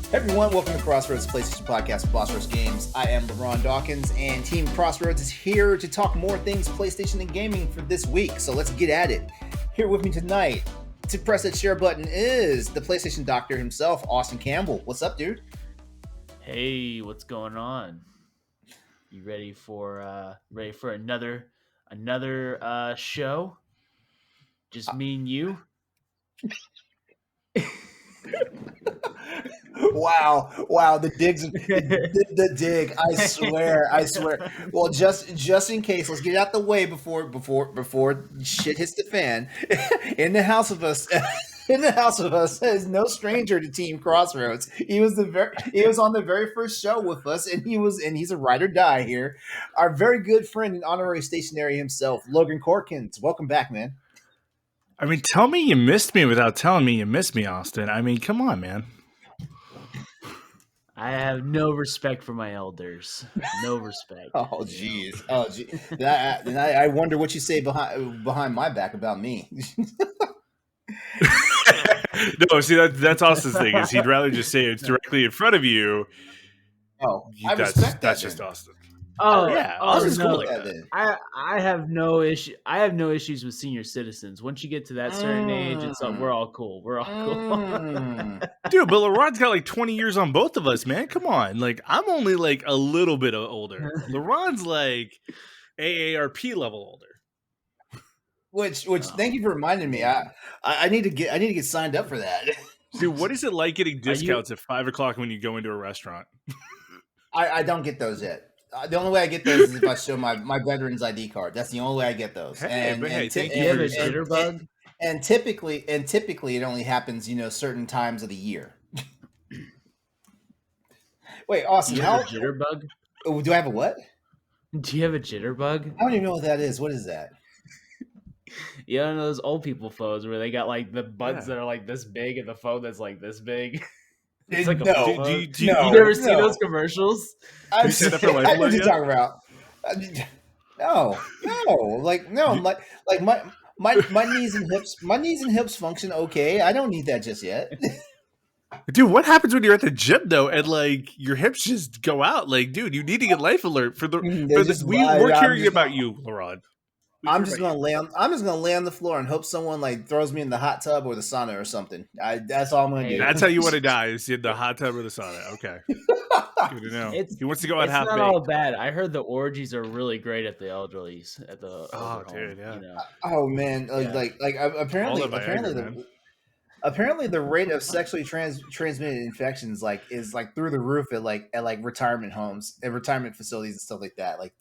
Hey everyone, welcome to Crossroads PlayStation Podcast with Boss Rush Games. I am LeRon and Austin, and Team Crossroads is here to talk more things PlayStation and gaming for this week. So let's get at it. Here with me tonight to press that share button is the PlayStation doctor himself, Austin Campbell. What's up, dude? Hey, what's going on? You ready for another show? Just me and you. Wow, the digs, the dig. I swear. Well, just in case, let's get it out the way before shit hits the fan. In the house of us is no stranger to Team Crossroads. He was on the very first show with us, and he's a ride or die here. Our very good friend and honorary stationary himself, Logan Corkins. Welcome back, man. I mean, tell me you missed me without telling me you missed me, Austin. I mean, come on, man. I have no respect for my elders. No respect. Oh, jeez. I wonder what you say behind my back about me. No, see, that's Austin's thing. Is he'd rather just say it's directly in front of you. Oh, that's just Austin. Oh yeah, Austin's cool like that. I have no issue. I have no issues with senior citizens. Once you get to that certain age, we're all cool. We're all cool. Dude, but LeRon's got like 20 years on both of us, man. Come on. Like, I'm only like a little bit older. LeRon's like AARP level older. Which thank you for reminding me. I need to get signed up for that. Dude, what is it like getting discounts at 5 o'clock when you go into a restaurant? I don't get those yet. The only way I get those is if I show my veteran's ID card. That's the only way I get those. You have a jitterbug? And typically it only happens, certain times of the year. Wait, Austin, do you have a jitterbug? Oh, do I have a what? Do you have a jitterbug? I don't even know what that is. What is that? You know those old people phones where they got like the buttons that are like this big and the phone that's like this big? It's like you never see those commercials? I've seen that for life. I know what you're talking about. My knees and hips function okay. I don't need that just yet. Dude, what happens when you're at the gym though, and like your hips just go out? Like, dude, you need to get Life Alert for this. We're caring about you, LeRon. I'm just gonna lay on the floor and hope someone like throws me in the hot tub or the sauna or something. That's all I'm gonna do. That's how you want to die, is in the hot tub or the sauna. Okay. Good to know. He wants to go out half baked. It's not all bad. I heard the orgies are really great at the elderly's at the dude, yeah. Oh man, apparently the rate of sexually transmitted infections is through the roof at retirement homes and retirement facilities and stuff like that. Like,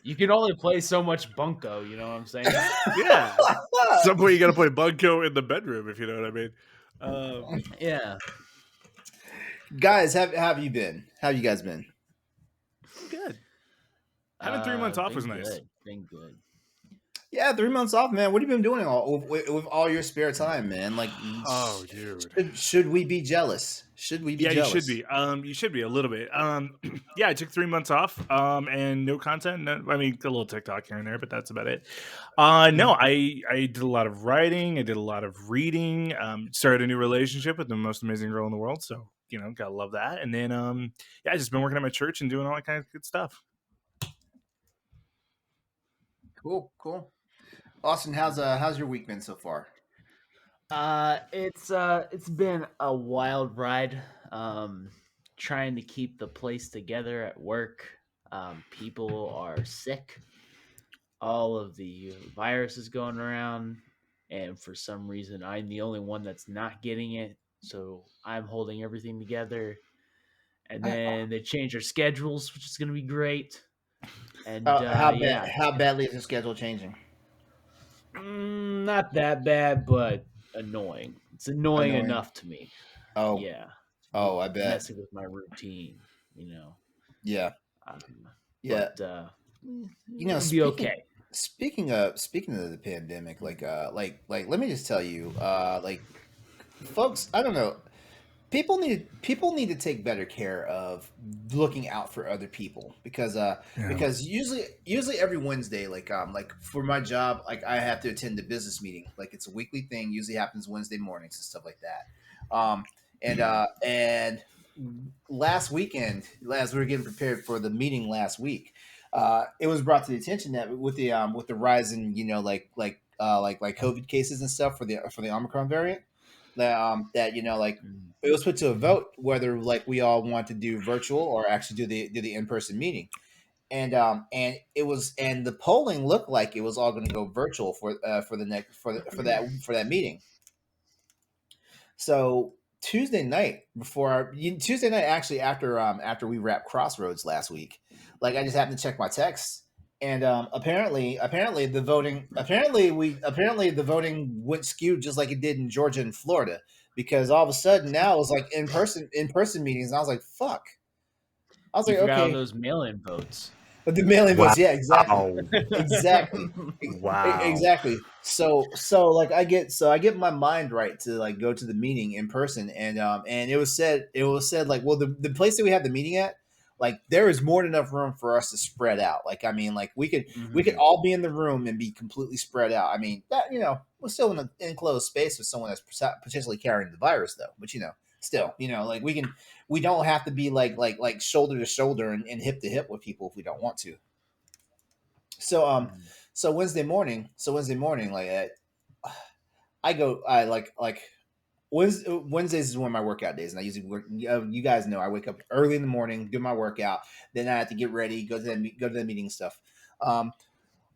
you can only play so much bunko, you know what I'm saying? Yeah. At some point you got to play bunko in the bedroom, if you know what I mean. Yeah. Guys, how have you been? How have you guys been? Good. Having 3 months off was nice. Been good. Yeah, 3 months off, man. What have you been doing with all your spare time, man? Like, oh, dude, should we be jealous? Should we be jealous? Yeah, you should be. You should be a little bit. Yeah, I took 3 months off. And no content. A little TikTok here and there, but that's about it. No, I did a lot of writing. I did a lot of reading. Started a new relationship with the most amazing girl in the world. So gotta love that. And then, I just been working at my church and doing all that kind of good stuff. Cool. Austin, how's your week been so far? It's been a wild ride. Trying to keep the place together at work. People are sick. All of the virus is going around, and for some reason, I'm the only one that's not getting it. So I'm holding everything together. And then they change our schedules, which is going to be great. And how badly is the schedule changing? Not that bad, but annoying. It's annoying enough to me. Oh yeah. Oh, I bet. Messing with my routine, Yeah. Yeah. But, be okay. Speaking of the pandemic, let me just tell you, folks, I don't know. People need to take better care of looking out for other people because usually every Wednesday, like for my job, like I have to attend a business meeting. Like it's a weekly thing. Usually happens Wednesday mornings and stuff like that. And last weekend, as we were getting prepared for the meeting last week, it was brought to the attention that with the rise in like COVID cases and stuff for the Omicron variant, that it was put to a vote whether like we all want to do virtual or actually do the in person meeting, and it was, and the polling looked like it was all going to go virtual for the next for that meeting. So Tuesday night actually after we wrapped Crossroads last week, like I just happened to check my texts, and apparently the voting went skewed just like it did in Georgia and Florida, because all of a sudden now it was like in person meetings, and I was like, fuck. I was You like, forgot all okay. those mail-in votes. But the mail-in votes, yeah, exactly. Wow. Exactly. Wow. Exactly. So like I get my mind right to like go to the meeting in person, and it was said like, well, the place that we have the meeting at, like there is more than enough room for us to spread out. Like I mean, like we could all be in the room and be completely spread out. I mean, that we're still in an enclosed space with someone that's potentially carrying the virus though, but still, like we don't have to be like shoulder to shoulder and hip to hip with people if we don't want to. So so Wednesday morning, like Wednesdays is one of my workout days, and I usually work. You guys know I wake up early in the morning, do my workout, then I have to get ready, go to the meeting stuff. On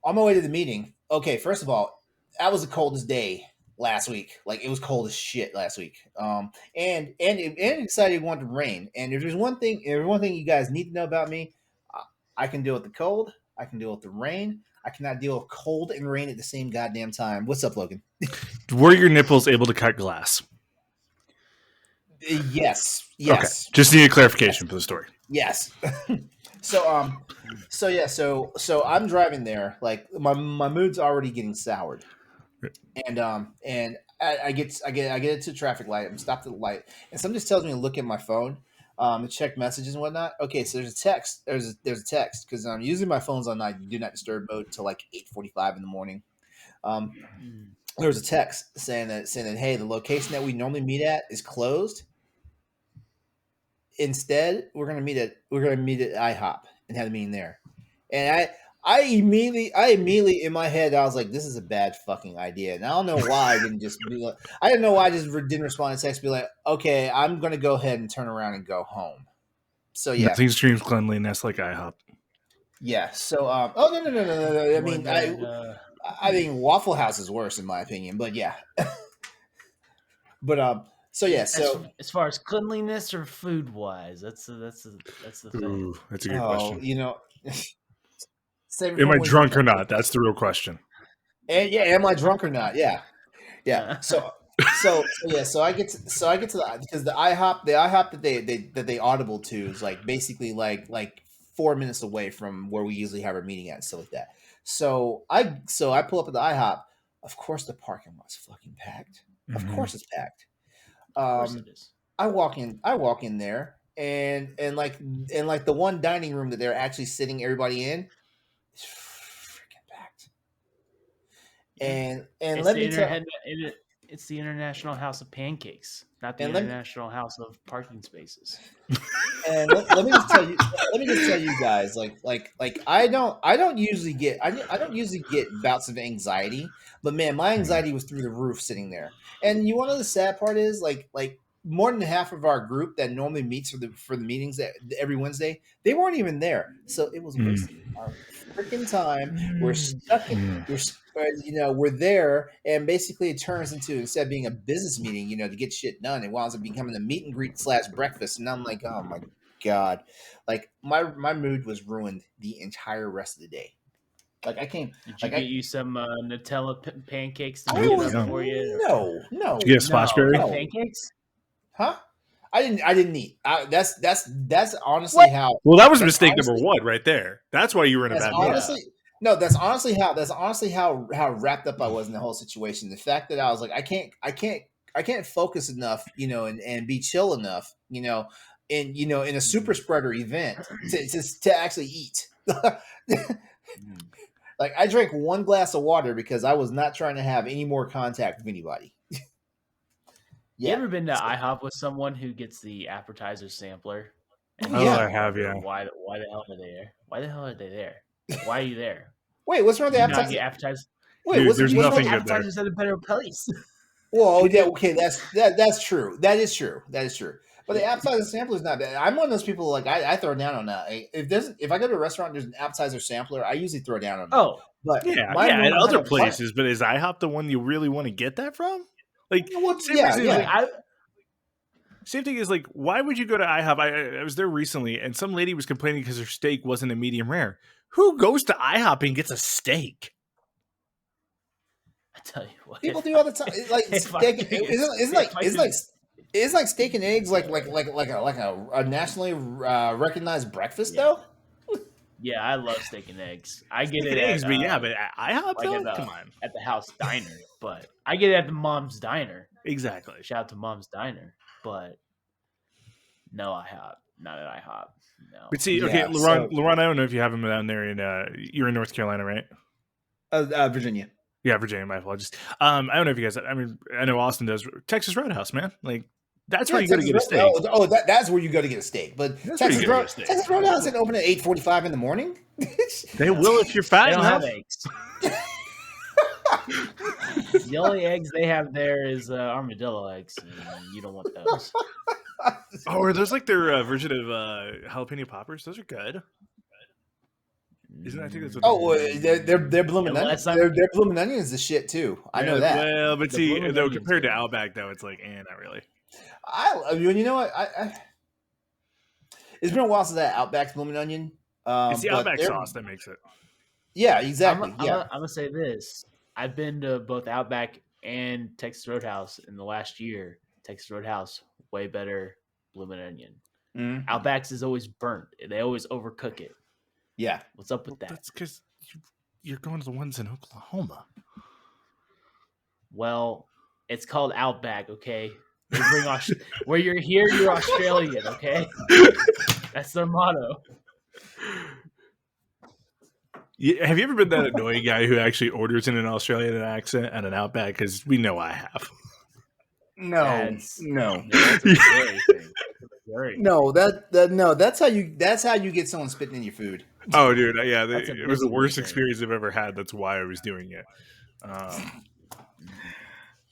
my way to the meeting, okay, first of all, that was the coldest day last week. Like it was cold as shit last week. And it decided it wanted to rain. And if there's one thing you guys need to know about me, I can deal with the cold. I can deal with the rain. I cannot deal with cold and rain at the same goddamn time. What's up, Logan? Were your nipples able to cut glass? Yes. Okay. Just need a clarification for the story. Yes. So I'm driving there. Like my mood's already getting soured, and I get to a traffic light. I'm stopped at the light, and something just tells me to look at my phone, to check messages and whatnot. Okay, so there's a text. There's a text because usually my phone's on do not disturb mode until like 8:45 in the morning. There was a text saying that hey, the location that we normally meet at is closed. Instead, we're gonna meet at IHOP and have a meeting there. And I immediately in my head I was like, this is a bad fucking idea. And I don't know why I didn't just be like, I didn't know why I just didn't respond to text. Be like, okay, I'm gonna go ahead and turn around and go home. So yeah, nothing screams cleanliness like IHOP. Yeah. So oh no. I mean Waffle House is worse in my opinion, but yeah. But so yeah, so as far as cleanliness or food wise, that's the thing. Ooh, that's a good question. Am I drunk or not? That's the real question. And yeah, am I drunk or not? Yeah. So I get to the, because the IHOP that they audible to is like basically like 4 minutes away from where we usually have our meeting at and stuff like that. So I pull up at the IHOP. Of course, the parking lot's fucking packed. Of course, it's packed. Of course it is. I walk in there, and like the one dining room that they're actually sitting everybody in is freaking packed. And it's let me tell it's the International House of Pancakes, not the International House of Parking Spaces. And let me just tell you guys, like I don't usually get bouts of anxiety, but man, my anxiety was through the roof sitting there. And you want to know the sad part is like more than half of our group that normally meets for the meetings that every Wednesday, they weren't even there. So it was wasting our freaking time. We're stuck we're there, and basically it turns into, instead of being a business meeting, to get shit done, it winds up becoming a meet and greet / breakfast. And I'm like, oh my God, like my mood was ruined the entire rest of the day. Like I can't. Did you get you some Nutella pancakes to I make was, it up for you? No. Did you get Splashberry? Pancakes? Huh? I didn't eat. That's honestly how. Well, that was mistake number one right there. That's why you were in a bad mood. No, that's honestly how wrapped up I was in the whole situation. The fact that I was like, I can't focus enough, and be chill enough, in a super spreader event to actually eat. Like I drank one glass of water because I was not trying to have any more contact with anybody. You ever been to IHOP with someone who gets the appetizer sampler? And Oh, yeah. I have, wonder yeah. Why the hell are they there? Why the hell are they there? Why are you there? Wait, what's wrong with the Do you not appetizer? get appetizers? Wait, Dude, what's there's what's nothing wrong? good there. Appetizers at a better place. Well, yeah, okay, that's true. That is true. That is true. But the appetizer sampler is not bad. I'm one of those people like I throw down on that. If I go to a restaurant, there's an appetizer sampler. I usually throw down on it. Oh, But Yeah, mine at normally other have a places, but is IHOP the one you really want to get that from? Like, Well, same yeah, reason, yeah. like, same thing is like, why would you go to IHOP? I was there recently, and some lady was complaining because her steak wasn't a medium rare. Who goes to IHOP and gets a steak? I tell you what, People do all the time. Like steak, it's like steak and eggs, like a nationally recognized breakfast Yeah. though. Yeah, I love steak and eggs. I get Steak it and eggs, at, but yeah, but at IHOP like though, at the, come on, at the house diner, but I get it at the mom's diner. exactly. Shout out to mom's diner, but no IHOP, not at IHOP. No. But see, okay, Yeah, LeRon, I don't know if you have him down there in you're in North Carolina, right? Virginia. Yeah, Virginia. My apologies. I don't know if you guys. I mean, I know Austin does. Texas Roadhouse, man. Like that's where you go to get a steak. That's where you go to get a steak. But That's where you go to get a steak. Texas Roadhouse isn't open at 8:45 in the morning. They will if you're fat They don't enough. have eggs. The only eggs they have there is armadillo eggs, and you don't want those. Oh, are those like their version of jalapeno poppers? Those are good. Isn't I think that's what They're blooming onions. They're blooming onions. The shit too. I know that. Well, but The see, blooming though onions compared to good. Outback, though, it's like, not really. You know what? It's been a while since I had Outback's blooming onion. It's the but Outback they're- sauce that makes it. Yeah, exactly. I'm Yeah. gonna say this. I've been to both Outback and Texas Roadhouse in the last year. Texas Roadhouse, way better blooming onion. Mhm. Outback's is always burnt. They always overcook it. Yeah. What's up with that? That's because you're going to the ones in Oklahoma. Well, it's called Outback, okay? They bring where you're here, you're Australian, okay? That's their motto. Yeah, have you ever been that annoying guy who actually orders in an Australian accent at an Outback? Because we know I have. No. That's a very thing. No, that's how you get someone spitting in your food. Oh, dude, yeah, That's a it was the busy worst thing. experience I've ever had. That's why I was doing it.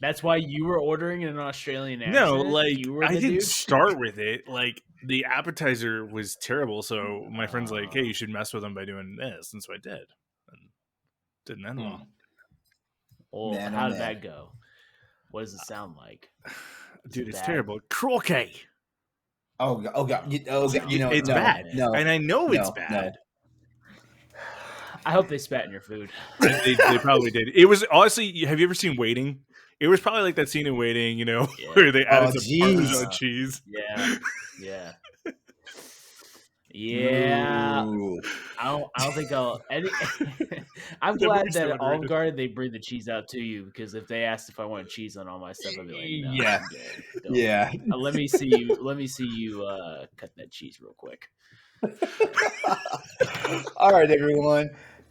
That's why you were ordering in an Australian accent? No, like you were I the didn't dude? start with it. Like the appetizer was terrible, so my friend's like, "Hey, you should mess with them by doing this," and so I did. And didn't end well. Well, Man, how oh, did man. that go? What does it sound like? Dude, it's bad? terrible. Croquet. Oh god. It's no, bad. No. And I know it's No, bad. I hope they spat in your food. They probably did. It was honestly. Have you ever seen Waiting? It was probably like that scene in Waiting, Yeah. where they added some jeez. Parmesan cheese. Yeah. Yeah. Ooh. I don't think I'll. I'm Never glad be that at celebrated. Olive Garden they bring the cheese out to you, because if they asked if I want cheese on all my stuff, I'd be like, no, Yeah. I'm good. Don't. Yeah. Let me see you. Let me see you cut that cheese real quick. All right, everyone.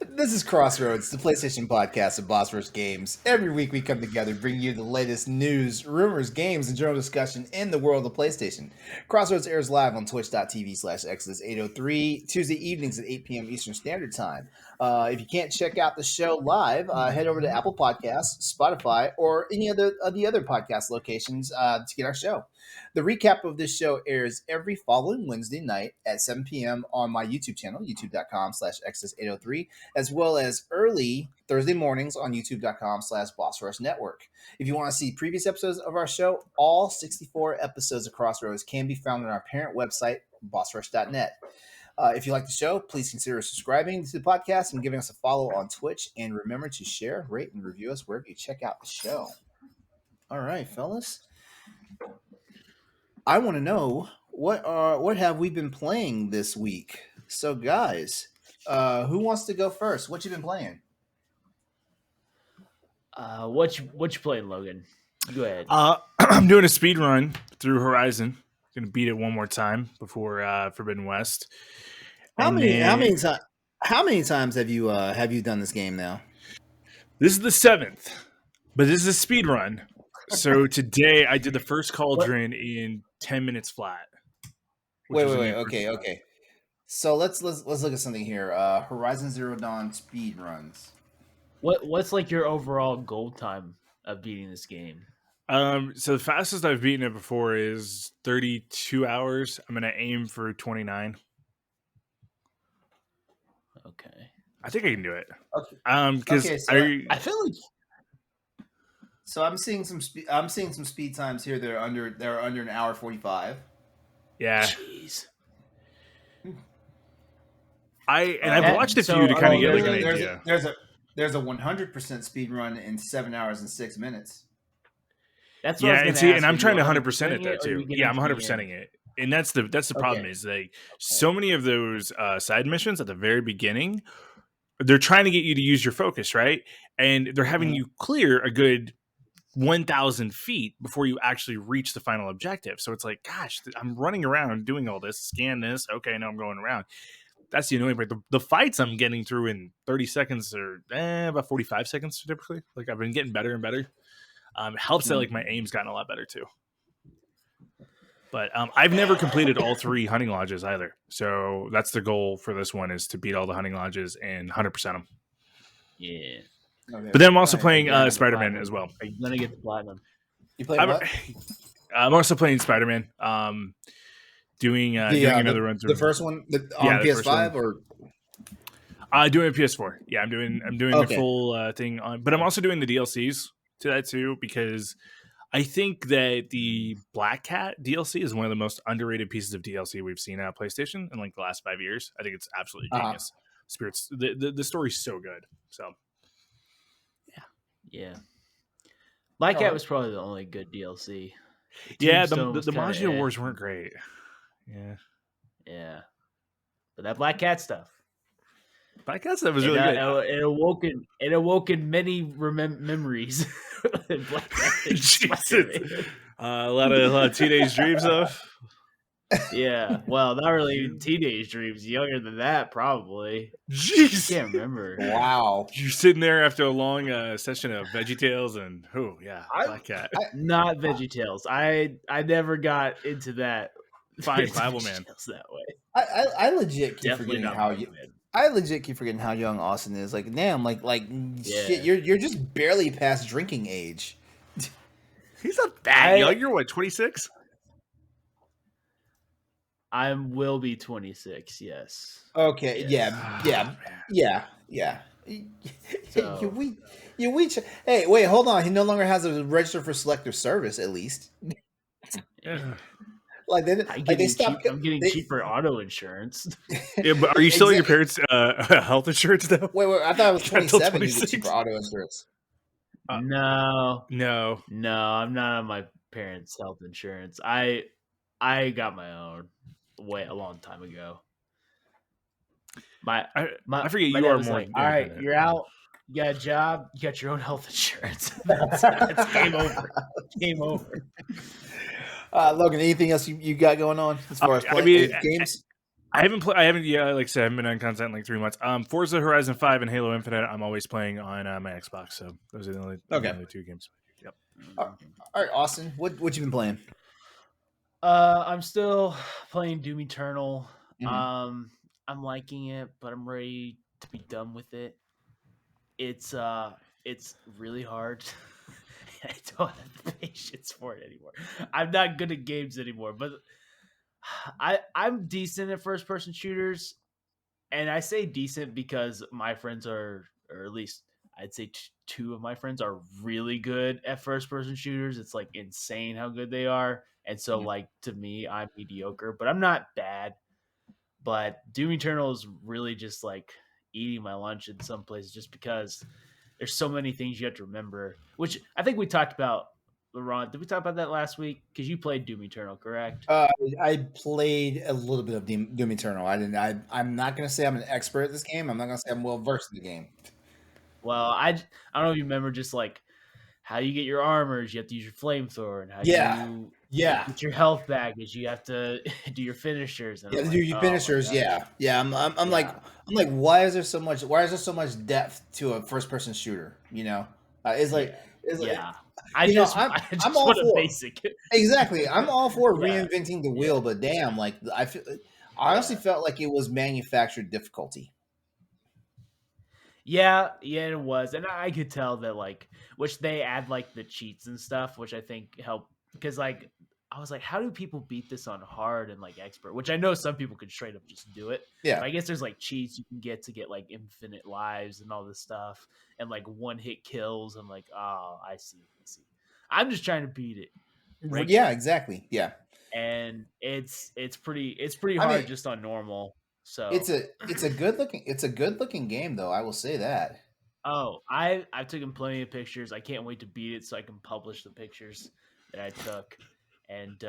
This is Crossroads, the PlayStation podcast of Boss vs. Games. Every week we come together, bring you the latest news, rumors, games, and general discussion in the world of PlayStation. Crossroads airs live on twitch.tv/Exodus803, Tuesday evenings at 8 p.m. Eastern Standard Time. If you can't check out the show live, head over to Apple Podcasts, Spotify, or any of the other podcast locations to get our show. The recap of this show airs every following Wednesday night at 7 p.m. on my YouTube channel, youtube.com/Exodus803, as well as early Thursday mornings on youtube.com/BossRushNetwork. If you want to see previous episodes of our show, all 64 episodes of Crossroads can be found on our parent website, bossrush.net. If you like the show, please consider subscribing to the podcast and giving us a follow on Twitch. And remember to share, rate, and review us wherever you check out the show. All right, fellas. I want to know what have we been playing this week? So, guys, who wants to go first? What you been playing? What you playing, Logan? Go ahead. I'm doing a speed run through Horizon. Gonna beat it one more time before Forbidden West. How many times have you done this game now? This is the 7th, but this is a speed run. So today I did the first cauldron in 10 minutes flat. Wait. Okay. So let's look at something here. Horizon Zero Dawn speed runs. What's like your overall goal time of beating this game? So the fastest I've beaten it before is 32 hours. I'm gonna aim for 29. Okay. I think I can do it. Okay. Because Okay, so I feel like So I'm seeing some speed times here that are under an hour 45. yeah, jeez. I've watched a few to kind of get like an idea. There's a 100% speed run in 7 hours and 6 minutes. That's what I was and gonna see, ask. and I'm Are trying to you 100% it 100%ing though or are you too. getting Yeah, I'm to the 100%ing end? it, and that's the problem Okay. is like so many of those side missions at the very beginning, they're trying to get you to use your focus, right? And they're having you clear a good 1,000 feet before you actually reach the final objective. So it's like, gosh, I'm running around doing all this, scan this. Okay, now I'm going around. That's the annoying part. The fights I'm getting through in 30 seconds or about 45 seconds typically. Like I've been getting better and better. It helps that like my aim's gotten a lot better too. But I've never completed all 3 hunting lodges either. So that's the goal for this one is to beat all the hunting lodges and 100% them. Yeah. Okay. But then I'm also Alright, playing Again, Spider-Man platinum. as well. Are you gonna get the platinum? You play what? I'm also playing Spider-Man. Doing another run through the first one on Yeah, the first PS5 one. or Doing a PS4. Yeah, I'm doing the full thing on, but I'm also doing the DLCs to that too because I think that the Black Cat DLC is one of the most underrated pieces of DLC we've seen at PlayStation in like the last 5 years. I think it's absolutely genius. Spirits, the story's so good. So Yeah. Black Cat was probably the only good DLC. yeah, the Tombstone was kinda Maggia Wars weren't great. Yeah, Yeah. But that Black Cat stuff. Black Cat stuff was really good. It awoken many memories. Black Cat and Spider-Man. A lot of teenage dreams of. Yeah, well, not really even teenage dreams. Younger than that, probably. Jeez, I can't remember. wow. You're sitting there after a long session of VeggieTales and Black Cat. Not VeggieTales. I never got into that. Fine, Bible Man. That way. I legit keep Definitely forgetting not how Bible Man. I legit keep forgetting how young Austin is. Like, damn, shit, you're just barely past drinking age. He's not that young. You're what, 26? I will be 26. Yes. Okay. Yes. Yeah. So- Hey, wait, hold on. He no longer has a register for selective service. At least. Like they stopped. I'm getting cheaper auto insurance. Yeah, but are you still on your parents' health insurance though? Wait. I thought it was 27. You get 26. cheaper auto insurance. No, No. I'm not on my parents' health insurance. I got my own a long time ago. I forget my you dad are was more. like, all right, you're out. You got a job. You got your own health insurance. That's game over. Game over. Logan, anything else you got going on as far as games? I haven't like I said, I haven't been on content in like 3 months. Forza Horizon 5 and Halo Infinite, I'm always playing on my Xbox. So those are the only 2 games. Yep. All right, Austin, what you been playing? I'm still playing Doom Eternal. Mhm. I'm liking it, but I'm ready to be done with it. It's really hard. I don't have the patience for it anymore. I'm not good at games anymore, but I'm decent at first person shooters, and I say decent because my friends are, or at least I'd say 2 of my friends are really good at first person shooters. It's like insane how good they are, and so like to me, I'm mediocre, but I'm not bad. But Doom Eternal is really just like eating my lunch in some places, just because there's so many things you have to remember, which I think we talked about. LeRon, did we talk about that last week? Because you played Doom Eternal, correct? I played a little bit of Doom Eternal. I'm not gonna say I'm an expert at this game. I'm not gonna say I'm well versed in the game. Well, I don't know if you remember just like how you get your armors. You have to use your flamethrower, and how you get your health back is you have to do your finishers. And do your finishers. Yeah. I'm like, why is there so much depth to a first person shooter? You know, it's like It's like, Yeah. I you know, just I'm I I'm just all want a for basic. exactly. I'm all for Yeah. reinventing the Yeah. wheel, but damn, like I honestly Yeah. felt like it was manufactured difficulty. Yeah, yeah, it was, and I could tell that like, which they add like the cheats and stuff, which I think help because like I was like, how do people beat this on hard and like expert? Which I know some people could straight up just do it, Yeah, but I guess there's like cheats you can get like infinite lives and all this stuff, and like one hit kills. I'm like, oh, I see, I see. I'm just trying to beat it yeah, regular, exactly. Yeah, and it's pretty I mean, hard just on normal. it's So a good looking game though. I will say that. oh, I've taken plenty of pictures. I can't wait to beat it so I can publish the pictures that I took. And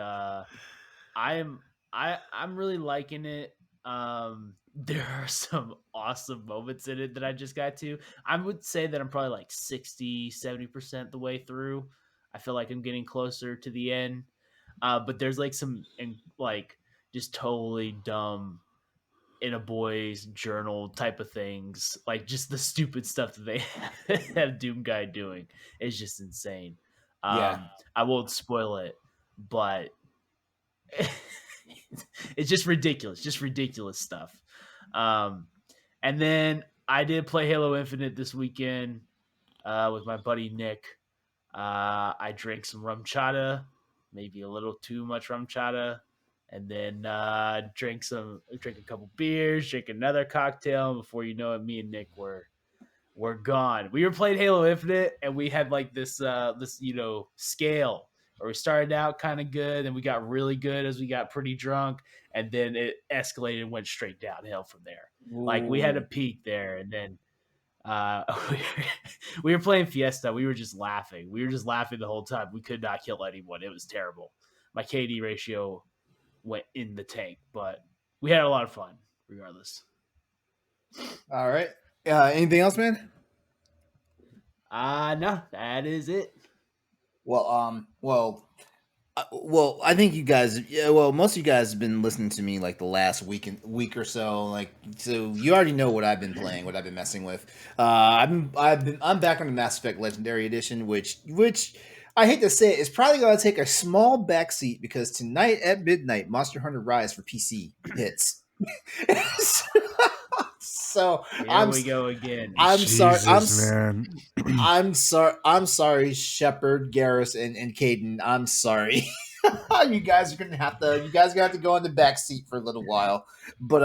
I'm I'm really liking it. There are some awesome moments in it that I just got to. I would say that I'm probably like 60-70% the way through. I feel like I'm getting closer to the end. But there's like some like just totally dumb in a boy's journal type of things, like just the stupid stuff that they have Doom Guy doing is just insane. Yeah, I won't spoil it, but it's just ridiculous stuff. Um, and then I did play Halo Infinite this weekend with my buddy Nick. I drank some rum chata, maybe a little too much rum chata, and then drink a couple beers, drink another cocktail. And before you know it, me and Nick were gone. We were playing Halo Infinite, and we had like this scale where we started out kind of good, and we got really good as we got pretty drunk, and then it escalated and went straight downhill from there. Like we had a ooh, peak there, and then we we were playing Fiesta. We were just laughing. We were just laughing the whole time. We could not kill anyone. It was terrible. My KD ratio went in the tank, but we had a lot of fun regardless. all right. Anything else, man? No, that is it. Well, I think you guys, yeah, well, most of you guys have been listening to me like the last week or so, like, so you already know what I've been playing, what I've been messing with. I'm back on the Mass Effect Legendary Edition, which I hate to say it, is probably going to take a small backseat because tonight at midnight, Monster Hunter Rise for PC hits. So Here we go again. I'm sorry. man. I'm sorry. I'm sorry, Shepard, Garrus, and Caden. I'm sorry. You guys are gonna have to. You guys are gonna have to go in the back seat for a little while. But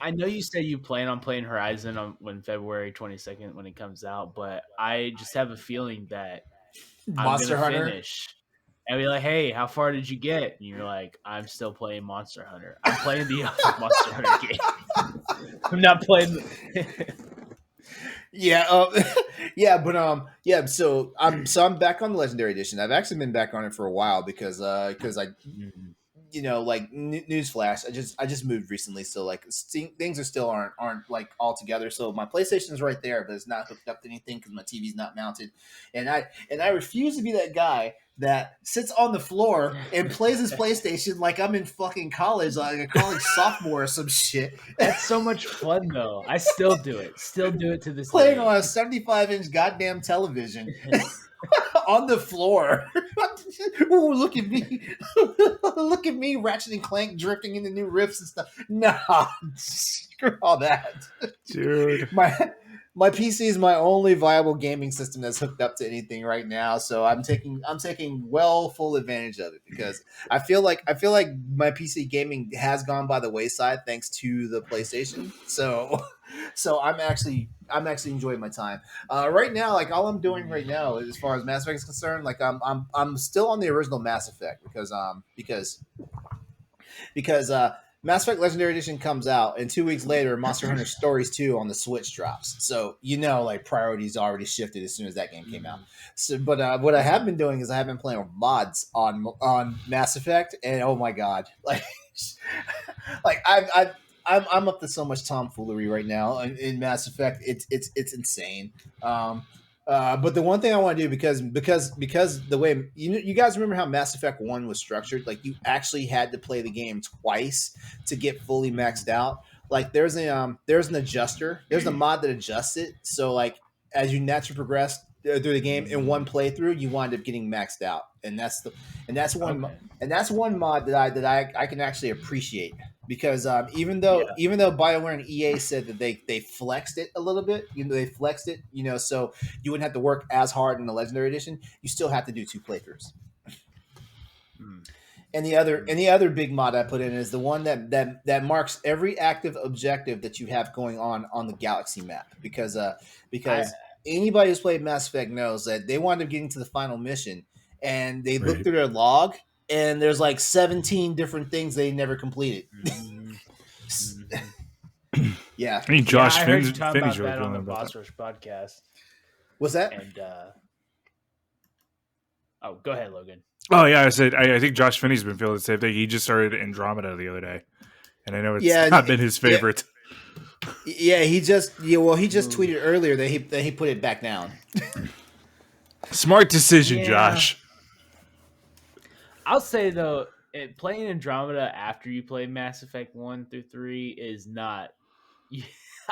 I know you say you plan on playing Horizon on when February 22nd when it comes out, but I just have a feeling that I'm Monster gonna Hunter. finish and be like, "Hey, how far did you get?" And you're like, "I'm still playing Monster Hunter. I'm playing the other Monster Hunter game. I'm not playing." Yeah, yeah, but yeah. So I'm back on the Legendary Edition. I've actually been back on it for a while because I Mhm. like newsflash, I just moved recently, so like things are still aren't like all together. So my PlayStation's right there, but it's not hooked up to anything because my TV's not mounted, and I refuse to be that guy that sits on the floor and plays his PlayStation like I'm in fucking college, like a college sophomore or some shit, That's so much fun, though. I still do it. Still do it to this playing day. on a 75-inch goddamn television. On the floor. Ooh, look at me. Look at me, Ratchet and Clank drifting into new riffs and stuff. Nah, screw all that. Dude. My PC is my only viable gaming system that's hooked up to anything right now, so I'm taking full advantage of it because I feel like my PC gaming has gone by the wayside thanks to the PlayStation. So I'm actually enjoying my time. Right now, like all I'm doing right now, as far as Mass Effect is concerned, like I'm still on the original Mass Effect because Mass Effect Legendary Edition comes out, and 2 weeks later, Monster Hunter Stories 2 on the Switch drops. So like priorities already shifted as soon as that game came out. So, but what I have been doing is I have been playing with mods on Mass Effect, and oh my god, like I'm up to so much tomfoolery right now in Mass Effect. It's insane. But the one thing I want to do because the way you guys remember how Mass Effect 1 was structured, like you actually had to play the game twice to get fully maxed out. Like there's an adjuster, there's a mod that adjusts it. So like as you naturally progress, through the game in one playthrough, you wind up getting maxed out, and that's one Okay. and that's one mod that I can actually appreciate because even though Yeah. BioWare and EA said that they flexed it a little bit, they flexed it, so you wouldn't have to work as hard in the Legendary Edition. You still have to do 2 playthroughs. Mm. And the other big mod I put in is the one that marks every active objective that you have going on the galaxy map because anybody who's played Mass Effect knows that they wind up getting to the final mission and they look Right. through their log and there's like 17 different things they never completed. Mhm. Yeah. I mean, Josh I heard you talk Finney's about really that on the feeling about Boss that. Rush podcast, What's that? and oh, go ahead, Logan. Oh yeah, I said I think Josh Finney's been feeling the same thing. He just started Andromeda the other day, and I know it's not been his favorite. Yeah, he just tweeted earlier that he put it back down. Smart decision, Yeah. Josh. I'll say though, playing Andromeda after you play Mass Effect 1 through 3 is not.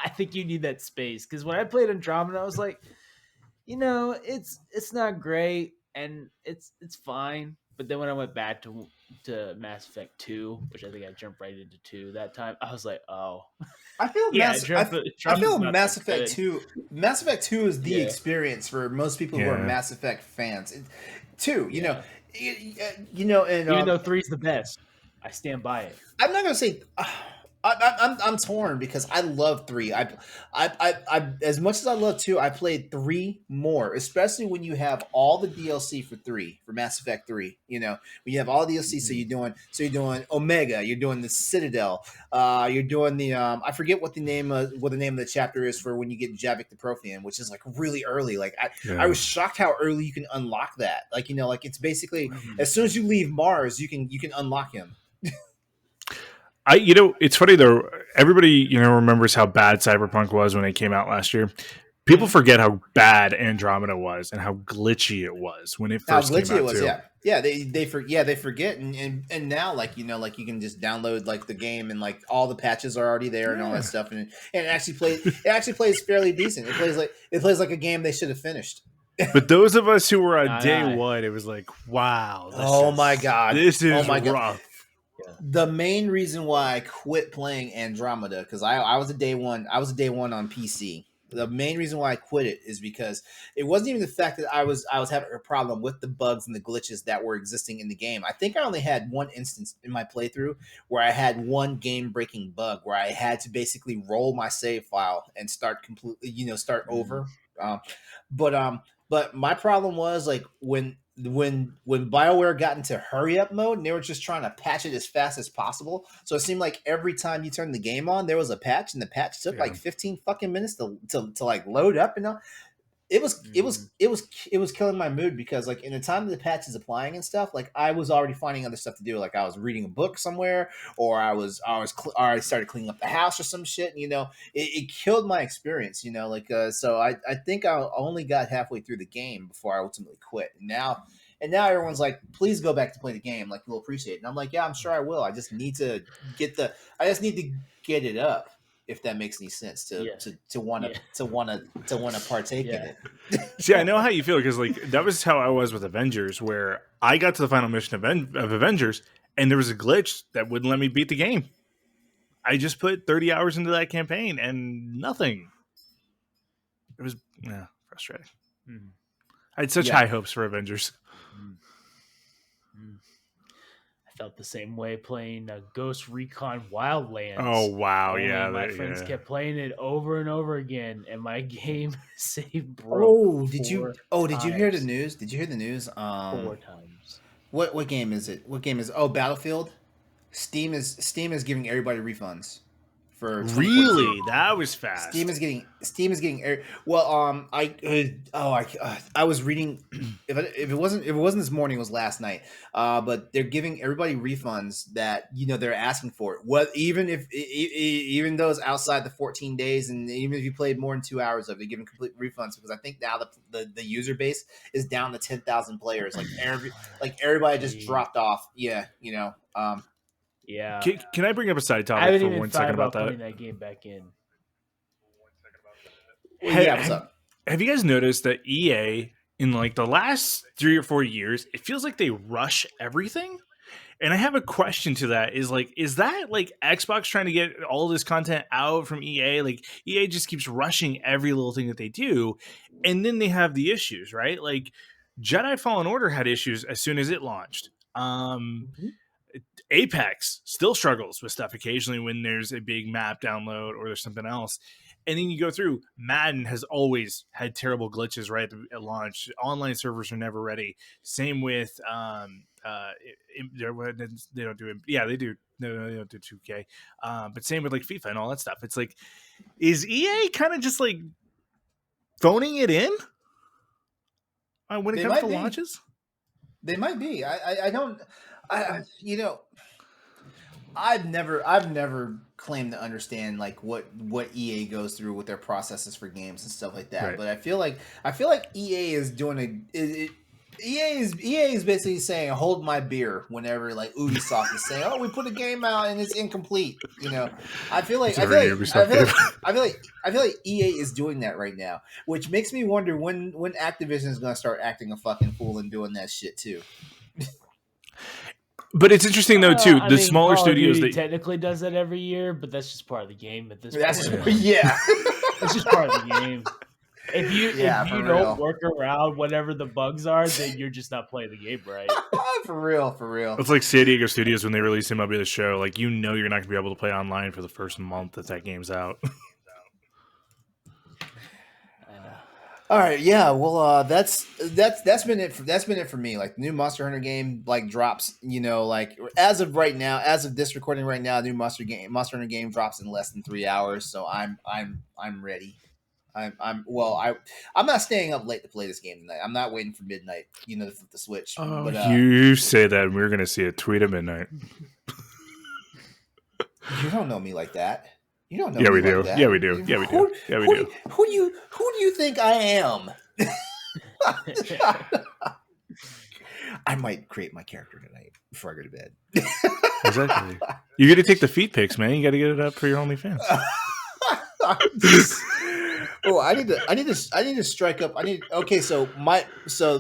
I think you need that space because when I played Andromeda, I was like, it's not great and it's fine. But then when I went back to Mass Effect 2, which I think I jumped right into 2 that time, I was like, oh, I feel yeah, I feel Mass so Effect good. 2. Mass Effect 2 is the Yeah. experience for most people who are Yeah. Mass Effect fans. 2, Yeah. and Even though 3's the best, I stand by it. I'm not gonna say. I'm torn because I love 3. I as much as I love 2, I played 3 more, especially when you have all the DLC for 3 for Mass Effect 3. When you have all the DLC, so you're doing Omega, you're doing the Citadel, you're doing the I forget what the name of the chapter is for when you get Javik the Prothean, which is like really early. Like I was shocked how early you can unlock that. Like it's basically as soon as you leave Mars, you can unlock him. It's funny though. Everybody, remembers how bad Cyberpunk was when it came out last year. People forget how bad Andromeda was and how glitchy it was when it first came out. They forget, and now like you can just download like the game and like all the patches are already there and all that stuff, and it actually plays fairly decent. It plays like a game they should have finished. But those of us who were on day one, it was like, wow, my god, this is rough. God. The main reason why I quit playing Andromeda, because I was a day one on PC. The main reason why I quit it is because it wasn't even the fact that I was having a problem with the bugs and the glitches that were existing in the game. I think I only had one instance in my playthrough where I had one game breaking bug where I had to basically roll my save file and start over. But my problem was like when BioWare got into hurry up mode and they were just trying to patch it as fast as possible. So it seemed like every time you turned the game on, there was a patch, and the patch took like 15 fucking minutes to like load up. It was killing my mood because like in the time that the patch is applying and stuff, like I was already finding other stuff to do. Like I was reading a book somewhere, or I started cleaning up the house or some shit. And, it killed my experience. So I think I only got halfway through the game before I ultimately quit. And now everyone's like, please go back to play the game. Like we'll appreciate it. And I'm like, yeah, I'm sure I will. I just need to get it up. If that makes any sense to want to partake in it. See, I know how you feel because like that was how I was with Avengers, where I got to the final mission of Avengers, and there was a glitch that wouldn't let me beat the game. I just put 30 hours into that campaign and nothing. It was frustrating. Mm-hmm. I had such high hopes for Avengers. I felt the same way playing Ghost Recon Wildlands. Oh wow, my friends kept playing it over and over again, and my game save broke. Oh, did you hear the news? Did you hear the news? 4 times. What game is it? Battlefield. Steam is giving everybody refunds for really. That was fast. Steam is getting I was reading if it wasn't this morning, it was last night. But they're giving everybody refunds that they're asking for it. What even those outside the 14 days, and even if you played more than 2 hours of it, they're giving complete refunds because I think now the user base is down to 10,000 players. Like everybody just dropped off. Yeah. Yeah. Can I bring up a side topic for 1 second about that? Putting that game back in. What's up? have you guys noticed that EA in like the last 3 or 4 years, it feels like they rush everything? And I have a question to that is that like Xbox trying to get all this content out from EA? Like EA just keeps rushing every little thing that they do, and then they have the issues, right? Like Jedi Fallen Order had issues as soon as it launched. Mhm. Apex still struggles with stuff occasionally when there's a big map download or there's something else. And then you go through, Madden has always had terrible glitches right at launch. Online servers are never ready. Same with they don't do it. Yeah, they do. No, they don't do 2K. But same with like FIFA and all that stuff. It's like, is EA kind of just like phoning it in when it comes to launches? They might be. I don't. You know, I've never claimed to understand like what EA goes through with their processes for games and stuff like that. Right. But I feel like EA is doing EA is basically saying hold my beer whenever like Ubisoft is saying, oh, we put a game out and it's incomplete. You know, I feel like EA is doing that right now, which makes me wonder when Activision is going to start acting a fucking fool and doing that shit too. But it's interesting though too. The smaller Call of studios Duty that technically does that every year, but that's just part of the game at this point. That's just part of the game. If you for don't real. work around whatever the bugs are, then you're just not playing the game right. For real. It's like San Diego Studios when they release MLB The Show. Like you're not going to be able to play online for the first month that game's out. I know. All right, yeah. Well, that's been it. That's been it for me. Like the new Monster Hunter game, like drops. You know, like as of right now, as of this recording right now, the new Monster Hunter game drops in less than 3 hours. So I'm ready. I'm not staying up late to play this game tonight. I'm not waiting for midnight. You know, to flip the switch. Oh, but you say that, and we're going to see a tweet at midnight. You don't know me like that. You don't know. Yeah, me we do. Like that. Yeah, we do. Yeah, we do. Yeah, we do. Who do you think I am? I might create my character tonight before I go to bed. Exactly. You got to take the feet pics, man. You got to get it up for your OnlyFans. I need to strike up. So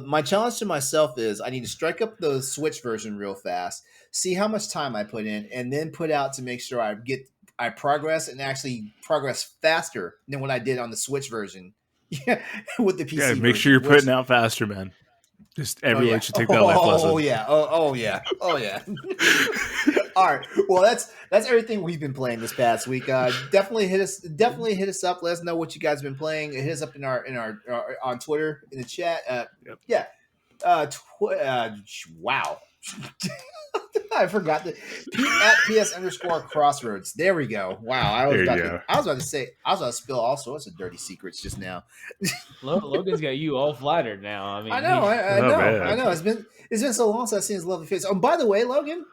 my challenge to myself is I need to strike up the Switch version real fast, see how much time I put in, and then put out to make sure I progress and actually progress faster than what I did on the Switch version. Yeah, with the PC. Yeah, make sure you're putting out faster, man. Just everyone should take that life lesson. Oh yeah. All right. Well, that's everything we've been playing this past week. Definitely hit us up. Let us know what you guys have been playing. Hit us up in our on Twitter in the chat. Yep. Yeah. Wow. I forgot the at PS_Crossroads. There we go. Wow. I was about to spill all sorts of dirty secrets just now. Logan's got you all flattered now. I mean, I know. I know. It's been so long since I've seen his lovely face. Oh, by the way, Logan,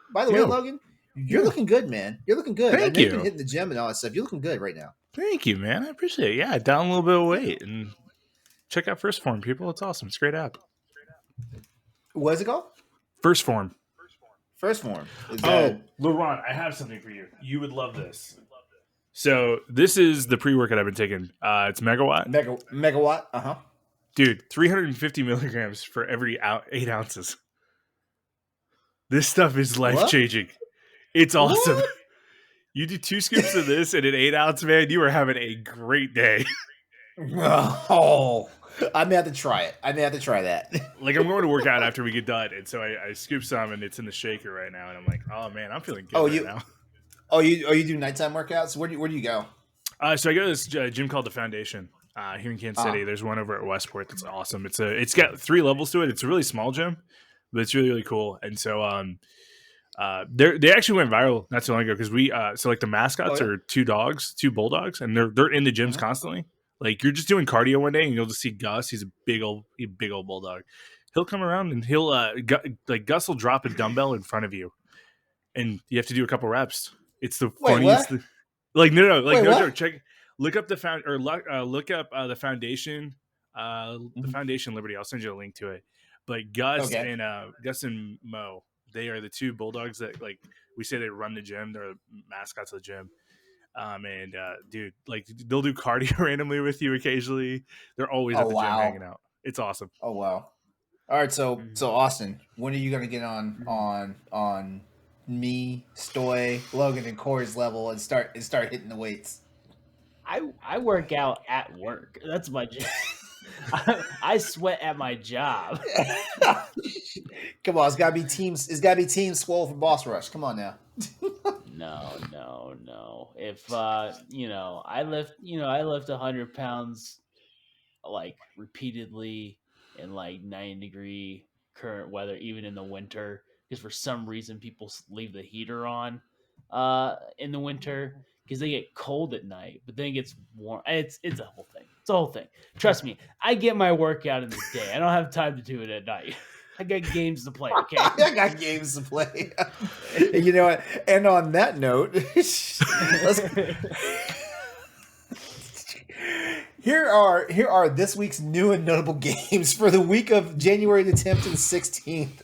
you're looking good, man. You're looking good. Thank you. You've been hitting the gym and all that stuff. You're looking good right now. Thank you, man. I appreciate it. Yeah, down a little bit of weight. And check out First Form, people. It's awesome. It's a great app. What is it called? First Form. LeRon, I have something for you. You would love this. So this is the pre-workout I've been taking. It's Megawatt. Megawatt. Uh-huh. Dude, 350 milligrams for every 8 ounces. This stuff is life-changing. It's awesome. What? You do 2 scoops of this in an 8-ounce, man, you are having a great day. Oh, I may have to try it. I may have to try that. Like, I'm going to work out after we get done, and so I scoop some, and it's in the shaker right now, and I'm like, oh, man, I'm feeling good now. Oh, you do nighttime workouts? Where do you go? So I go to this gym called The Foundation here in Kansas City. There's one over at Westport that's awesome. It's got 3 levels to it. It's a really small gym, but it's really, really cool. And so they actually went viral not so long ago because so like the mascots are 2 dogs, 2 bulldogs, and they're in the gyms constantly. Like you're just doing cardio one day and you'll just see Gus. He's a big old bulldog. He'll come around and he'll Gus will drop a dumbbell in front of you, and you have to do a couple reps. It's the funniest. Like no, joke. Look up the look up the foundation, the Foundation Liberty. I'll send you a link to it. But Gus and Mo, they are the 2 bulldogs that like we say they run the gym. They're the mascots of the gym. And dude, like they'll do cardio randomly with you occasionally. They're always at Oh the gym hanging wow. out. It's awesome. Oh wow. All right, so Mhm. Austin, when are you gonna get Mhm. on me, Stoy, Logan, and Corey's level and start hitting the weights? I work out at work. That's my job. I sweat at my job. Come on, it's gotta be teams. It's gotta be Team Swole for Boss Rush. Come on now. No. If I lift 100 pounds like repeatedly in like 90-degree current weather, even in the winter, because for some reason people leave the heater on in the winter because they get cold at night, but then it gets warm. It's a whole thing. It's a whole thing. Trust me, I get my workout in the day. I don't have time to do it at night. I got games to play. Okay. I got games to play. You know what? And on that note, let's. Here are this week's new and notable games for the week of January the 10th to the 16th.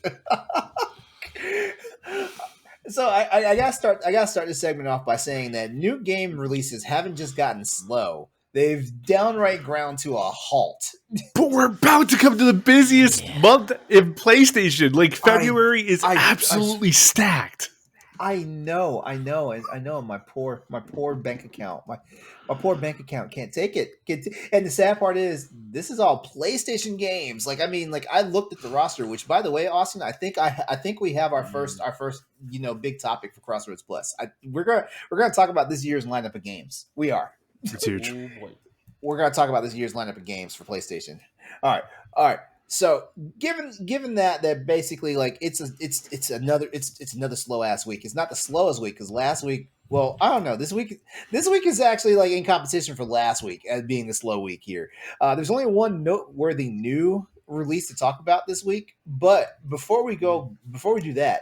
So I gotta start this segment off by saying that new game releases haven't just gotten slow; they've downright ground to a halt. But we're about to come to the busiest month in PlayStation. Like February is absolutely stacked. I know. My poor bank account. My poor bank account can't take it. And the sad part is, this is all PlayStation games. Like, I mean, like I looked at the roster. Which, by the way, Austin, I think we have our first big topic for Crossroads Plus. We're gonna talk about this year's lineup of games. We are. It's huge. Oh boy. We're gonna talk about this year's lineup of games for PlayStation. All right. So given that basically like it's another slow ass week. It's not the slowest week because last week, well, I don't know. This week is actually like in competition for last week as being the slow week here. There's only one noteworthy new release to talk about this week. But before we do that,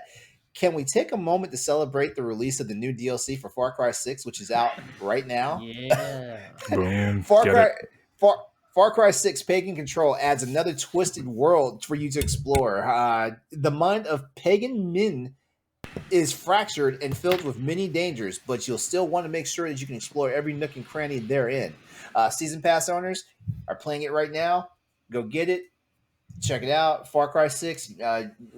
can we take a moment to celebrate the release of the new DLC for Far Cry 6, which is out right now? Yeah. Boom. Far Cry 6 Pagan Control adds another twisted world for you to explore. The mind of Pagan Min is fractured and filled with many dangers, but you'll still want to make sure that you can explore every nook and cranny therein. Season Pass owners are playing it right now. Go get it. Check it out. Far Cry 6.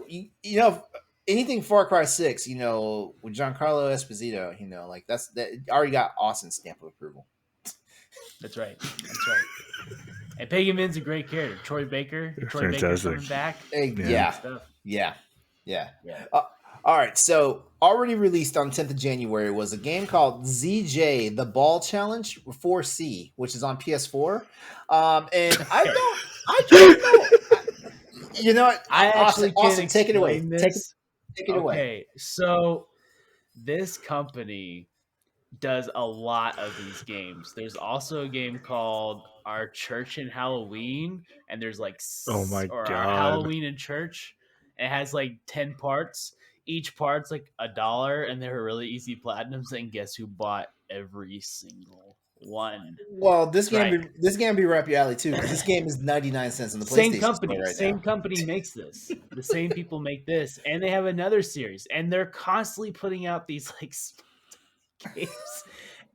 You know, anything Far Cry 6, with Giancarlo Esposito, like that already got Austin's stamp of approval. That's right. And Pagan Min's a great character. Troy Baker's coming back. Yeah. All right. So already released on 10th of January was a game called ZJ: The Ball Challenge 4C, which is on PS4. And I don't know. You know what? I actually Austin, take it away. This. Take it away. Okay, so this company does a lot of these games. There's also a game called Our Church in Halloween, and there's like God. Our Halloween in Church. It has like 10 parts. Each part's like $1, and they're really easy platinums. And guess who bought every single one? Well, this game be right up your alley too. Because this game is 99 cents in the PlayStation Store right same now. company makes this. The same people make this, and they have another series, and they're constantly putting out these like games.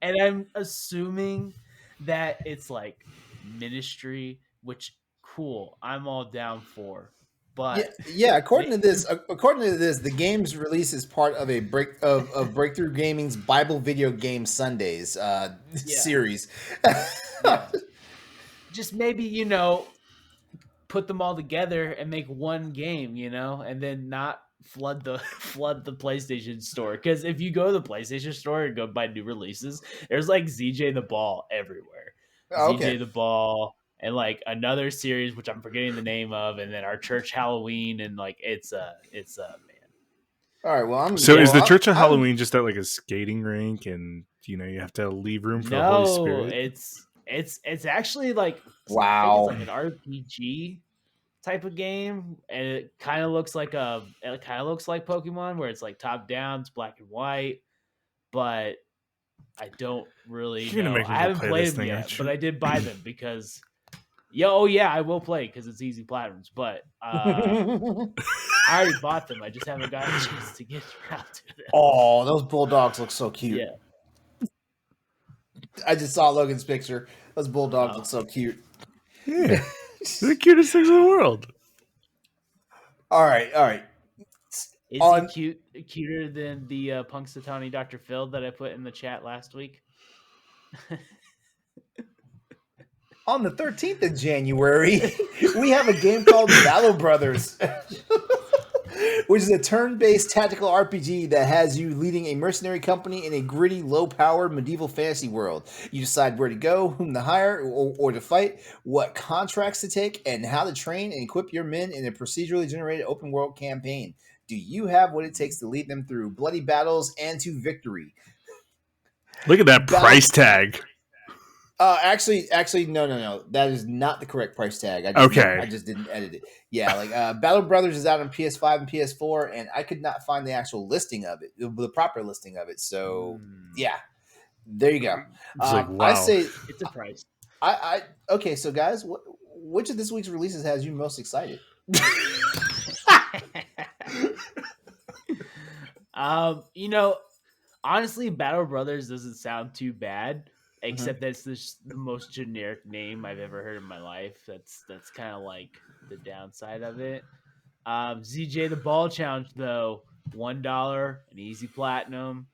And I'm assuming that it's like Ministry, which cool. I'm all down for. But according to this, the game's release is part of a Breakthrough Gaming's Bible Video Game Sundays series. Just maybe put them all together and make one game, and then not flood the PlayStation Store. Because if you go to the PlayStation Store and go buy new releases, there's like ZJ the Ball everywhere. ZJ the Ball. And like another series, which I'm forgetting the name of, and then Our Church Halloween, and like it's man. All right, well, is the Church of Halloween just at like a skating rink, and you have to leave room for the Holy Spirit? It's actually like wow, I think it's like an RPG type of game, and it kind of looks like Pokemon, where it's like top down, it's black and white, but I don't really know. I haven't played them yet, but I did buy them because. I will play because it's easy platinums, but I already bought them. I just haven't gotten a chance to get around to them. Oh, those bulldogs look so cute. Yeah. I just saw Logan's picture. Those bulldogs look so cute. Yeah, they're the cutest things in the world. All right. Is On he cuter than the Punxsutawney Dr. Phil that I put in the chat last week? on the 13th of January, we have a game called Battle Brothers, which is a turn-based tactical RPG that has you leading a mercenary company in a gritty, low-powered medieval fantasy world. You decide where to go, whom to hire or to fight, what contracts to take, and how to train and equip your men in a procedurally generated open-world campaign. Do you have what it takes to lead them through bloody battles and to victory? Look at that price tag. Actually, no. That is not the correct price tag. I just didn't edit it. Yeah, like Battle Brothers is out on PS5 and PS4, and I could not find the actual listing of it, the proper listing of it. So, yeah, there you go. It's like, wow. I say it's a price. Okay, so guys, which of this week's releases has you most excited? Honestly, Battle Brothers doesn't sound too bad, except that's the most generic name I've ever heard in my life. That's kind of like the downside of it. ZJ the Ball Challenge, though, $1, an easy platinum,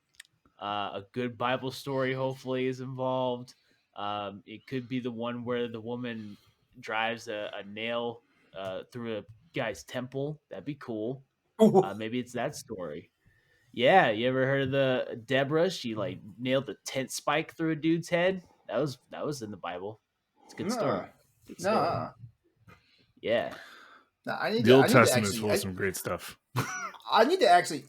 a good Bible story hopefully is involved. It could be the one where the woman drives a nail through a guy's temple. That'd be cool. Maybe it's that story. Yeah, you ever heard of the Deborah? She like nailed the tent spike through a dude's head. That was in the Bible. It's a good story. Good story. Yeah. The Old Testament is full of some great stuff. I need to actually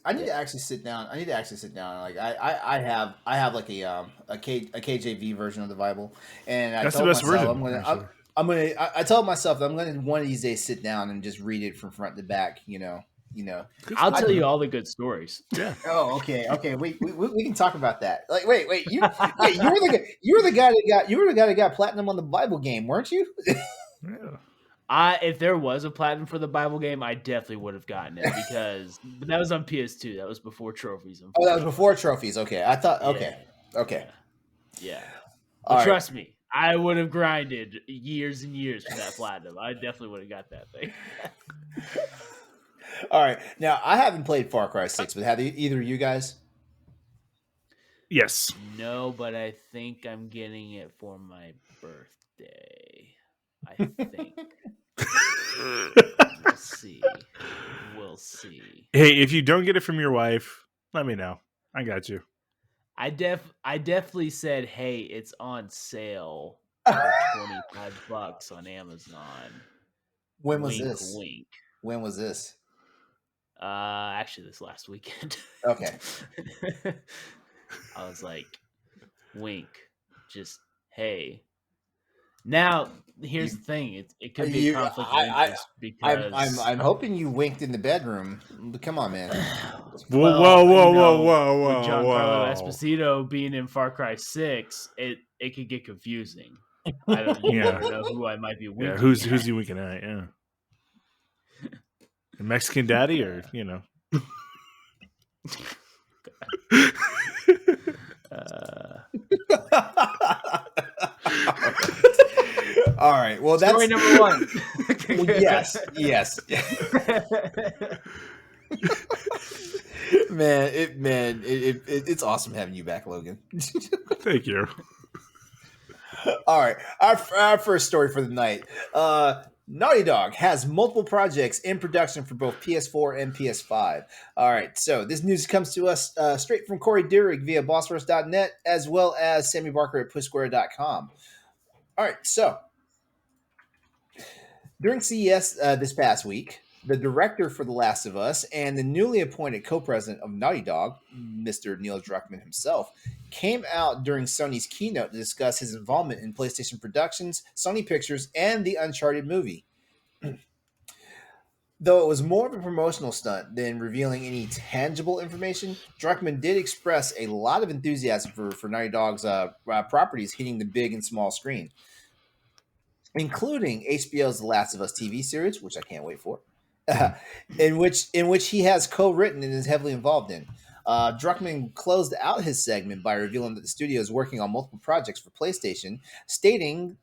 sit down. Like I have like a KJV version of the Bible, and that's the best version. I told myself that I'm gonna one of these days sit down and just read it from front to back. I'll tell you all the good stories. Yeah. Oh, okay. We can talk about that. Like, wait. You were the guy that got platinum on the Bible game, weren't you? Yeah. If there was a platinum for the Bible game, I definitely would have gotten it because that was on PS2. That was before trophies. Oh, that was before trophies. Okay, I thought. Okay. Yeah. But trust me, I would have grinded years and years for that platinum. I definitely would have got that thing. All right. Now, I haven't played Far Cry 6, but have either of you guys? Yes. No, but I think I'm getting it for my birthday. I think. We'll see. Hey, if you don't get it from your wife, let me know. I got you. I definitely said, hey, it's on sale for $25 on Amazon. When was this? Wink. When was this? Actually, this last weekend. Okay. I was like, wink, just hey. Now, here's the thing: it could be a conflict of interest because I'm hoping you winked in the bedroom. Come on, man. Whoa! With Giancarlo Esposito being in Far Cry 6, it could get confusing. I don't know who I might be winking. Yeah, who's you winking at? Yeah. A Mexican daddy, or All right. Well, that's story number one. Yes. It's awesome having you back, Logan. Thank you. All right, our first story for the night. Naughty Dog has multiple projects in production for both PS4 and PS5. All right, so this news comes to us straight from Corey Dierig via BossRush.net, as well as Sammy Barker at PushSquare.com. All right, so during CES this past week, the director for The Last of Us and the newly appointed co-president of Naughty Dog, Mr. Neil Druckmann himself, came out during Sony's keynote to discuss his involvement in PlayStation Productions, Sony Pictures, and the Uncharted movie. Though it was more of a promotional stunt than revealing any tangible information, Druckmann did express a lot of enthusiasm for Naughty Dog's properties hitting the big and small screen, including HBO's The Last of Us TV series, which I can't wait for, in which he has co-written and is heavily involved in. Druckmann closed out his segment by revealing that the studio is working on multiple projects for PlayStation, stating,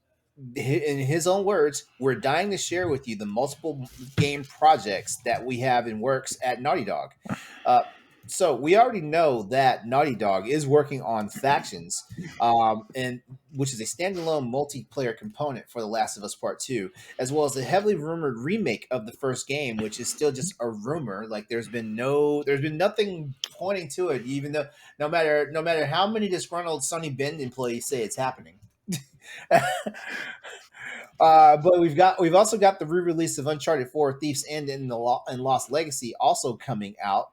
in his own words, "We're dying to share with you the multiple game projects that we have in works at Naughty Dog." So we already know that Naughty Dog is working on Factions, and which is a standalone multiplayer component for The Last of Us Part Two, as well as a heavily rumored remake of the first game, which is still just a rumor. Like there's been nothing pointing to it, even though no matter how many disgruntled Sony Bend employees say it's happening. But we've also got the re-release of Uncharted 4: Thief's End and Lost Legacy also coming out,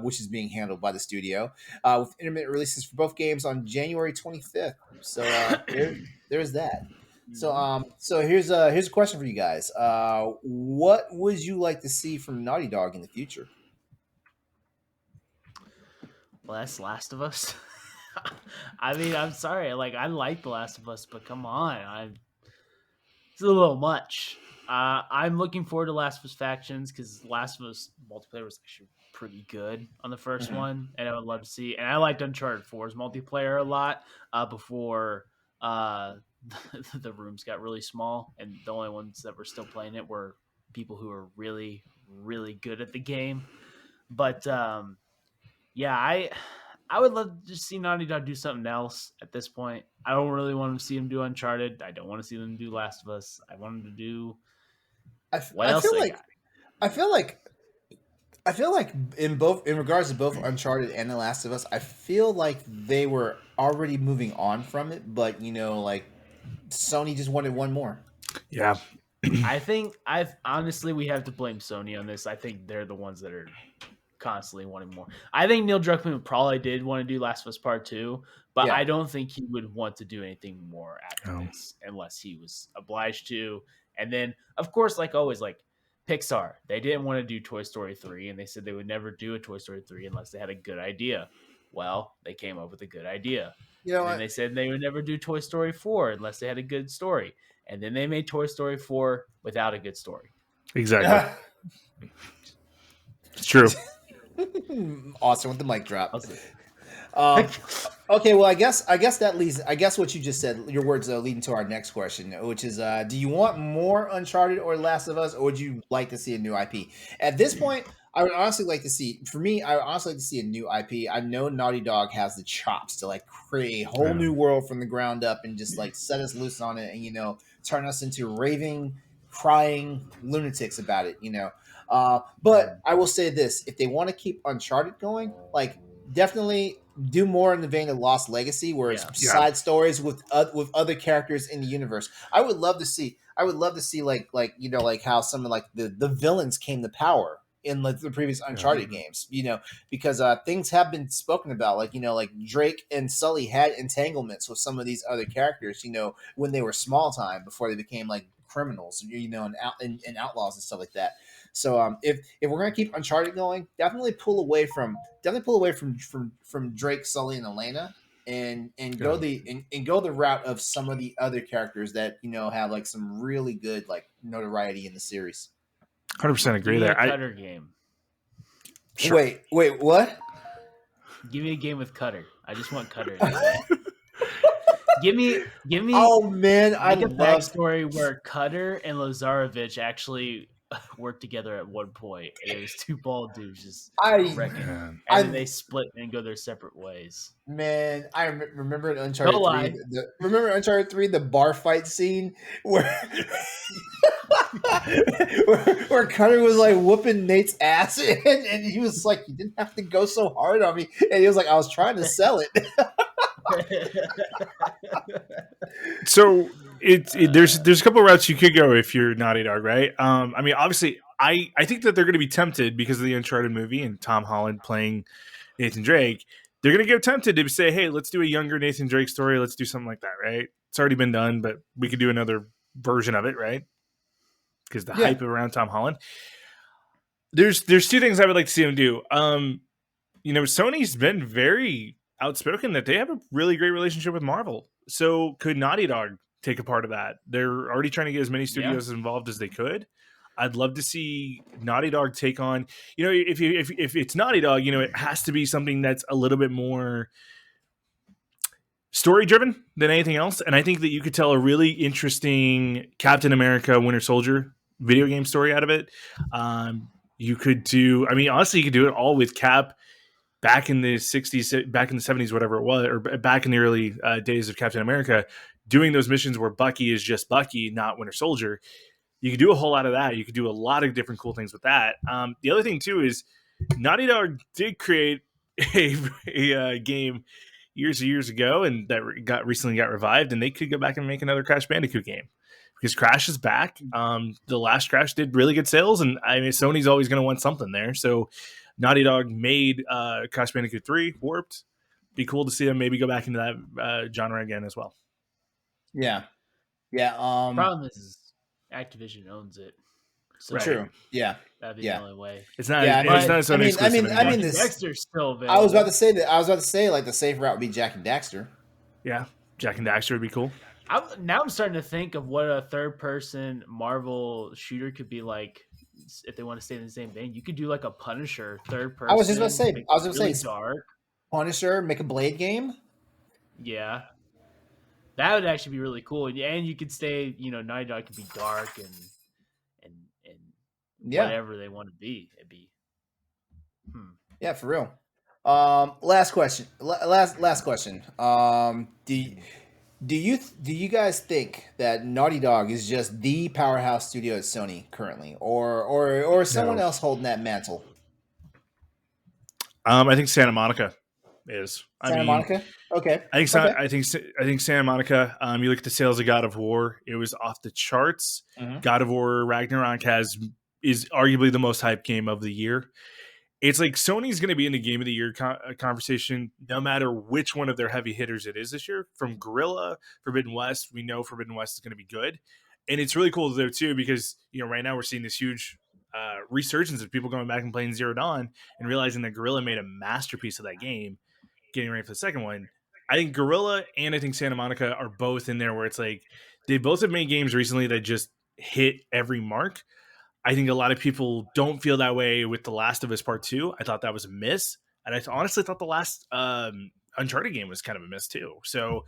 which is being handled by the studio, with intermittent releases for both games on January 25th. So there's that. So here's a question for you guys. What would you like to see from Naughty Dog in the future? Less Last of Us. I mean, I'm sorry. Like, I like The Last of Us, but come on, it's a little much. I'm looking forward to Last of Us Factions because Last of Us multiplayer was actually pretty good on the 1st one, and I would love to see. And I liked Uncharted 4's multiplayer a lot before the rooms got really small, and the only ones that were still playing it were people who were really, really good at the game. But yeah, I would love to just see Naughty Dog do something else at this point. I don't really want to see them do Uncharted. I don't want to see them do Last of Us. I want them to do what else they got. I feel like in regards to both Uncharted and The Last of Us, I feel like they were already moving on from it, but like Sony just wanted one more. Yeah. I think honestly we have to blame Sony on this. I think they're the ones that are constantly wanting more. I think Neil Druckmann probably did want to do Last of Us Part 2, but I don't think he would want to do anything more after this unless he was obliged to. And then, of course, like always, like Pixar, they didn't want to do Toy Story 3, and they said they would never do a Toy Story 3 unless they had a good idea. Well, they came up with a good idea. And then they said they would never do Toy Story 4 unless they had a good story. And then they made Toy Story 4 without a good story. Exactly. It's true. Austin with the mic drop. Okay, well, I guess that leads. I guess what you just said, your words leading to our next question, which is, do you want more Uncharted or Last of Us, or would you like to see a new IP? At this point, I would honestly like to see. For me, I would honestly like to see a new IP. I know Naughty Dog has the chops to like create a whole new world from the ground up and just like set us loose on it, and turn us into raving, crying lunatics about it. But I will say this: if they want to keep Uncharted going, like definitely do more in the vein of Lost Legacy, where it's side stories with other characters in the universe. I would love to see like how some of like the villains came to power in like the previous Uncharted games, because things have been spoken about, like Drake and Sully had entanglements with some of these other characters, when they were small time before they became like criminals, and outlaws and stuff like that. So if we're gonna keep Uncharted going, definitely pull away from Drake, Sully, and Elena, and go the route of some of the other characters that have like some really good like notoriety in the series. 100% agree there. Cutter game. Sure. Wait, what? Give me a game with Cutter. I just want Cutter. Give me. Oh man, I love a backstory where Cutter and Lazarevich actually worked together at one point, and it was two bald dudes just wrecking, and then they split and go their separate ways. Man, I remember in Uncharted 3. Uncharted 3, the bar fight scene where where Cutter was like whooping Nate's ass, and he was like, "You didn't have to go so hard on me," and he was like, "I was trying to sell it." So there's a couple of routes you could go if you're Naughty Dog, right? I mean, obviously, I think that they're going to be tempted because of the Uncharted movie and Tom Holland playing Nathan Drake. They're going to get tempted to say, "Hey, let's do a younger Nathan Drake story. Let's do something like that," right? It's already been done, but we could do another version of it, right? Because the hype around Tom Holland. There's two things I would like to see him do. Sony's been very outspoken that they have a really great relationship with Marvel. So could Naughty Dog take a part of that? They're already trying to get as many studios involved as they could. I'd love to see Naughty Dog take on, if it's Naughty Dog, it has to be something that's a little bit more story driven than anything else. And I think that you could tell a really interesting Captain America Winter Soldier video game story out of it. You could do, I mean, honestly, you could do it all with Cap back in the 60s, back in the 70s, whatever it was, or back in the early days of Captain America, doing those missions where Bucky is just Bucky, not Winter Soldier. You could do a whole lot of that. You could do a lot of different cool things with that. The other thing, too, is Naughty Dog did create a game years ago, and that recently got revived, and they could go back and make another Crash Bandicoot game because Crash is back. The last Crash did really good sales, and I mean Sony's always going to want something there. So Naughty Dog made Crash Bandicoot 3 Warped. Be cool to see them maybe go back into that genre again as well. Yeah. Problem is Activision owns it. So True. Yeah. That'd be the only way. It's not. Yeah, It's not Sony exclusive. I mean, this. Dexter's still available. I was about to say like the safe route would be Jak and Daxter. Yeah, Jak and Daxter would be cool. I'm starting to think of what a third-person Marvel shooter could be like. If they want to stay in the same vein, you could do like a Punisher third person. I was just about to say, dark Punisher, make a Blade game. Yeah, that would actually be really cool. And you could stay, Naughty Dog could be dark and whatever they want to be. It'd be. Yeah, for real. Last question. Last question. Do you guys think that Naughty Dog is just the powerhouse studio at Sony currently, or is someone else holding that mantle? I think Santa Monica is. Santa Monica. Okay. I think Santa Monica. You look at the sales of God of War; it was off the charts. Mm-hmm. God of War Ragnarok is arguably the most hyped game of the year. It's like Sony's going to be in the Game of the Year conversation no matter which one of their heavy hitters it is this year. From Guerrilla, Forbidden West, we know Forbidden West is going to be good. And it's really cool though too because right now we're seeing this huge resurgence of people going back and playing Zero Dawn and realizing that Guerrilla made a masterpiece of that game, getting ready for the second one. I think Guerrilla and I think Santa Monica are both in there where it's like they both have made games recently that just hit every mark. I think a lot of people don't feel that way with The Last of Us Part 2. I thought that was a miss. And I honestly thought the last Uncharted game was kind of a miss too. So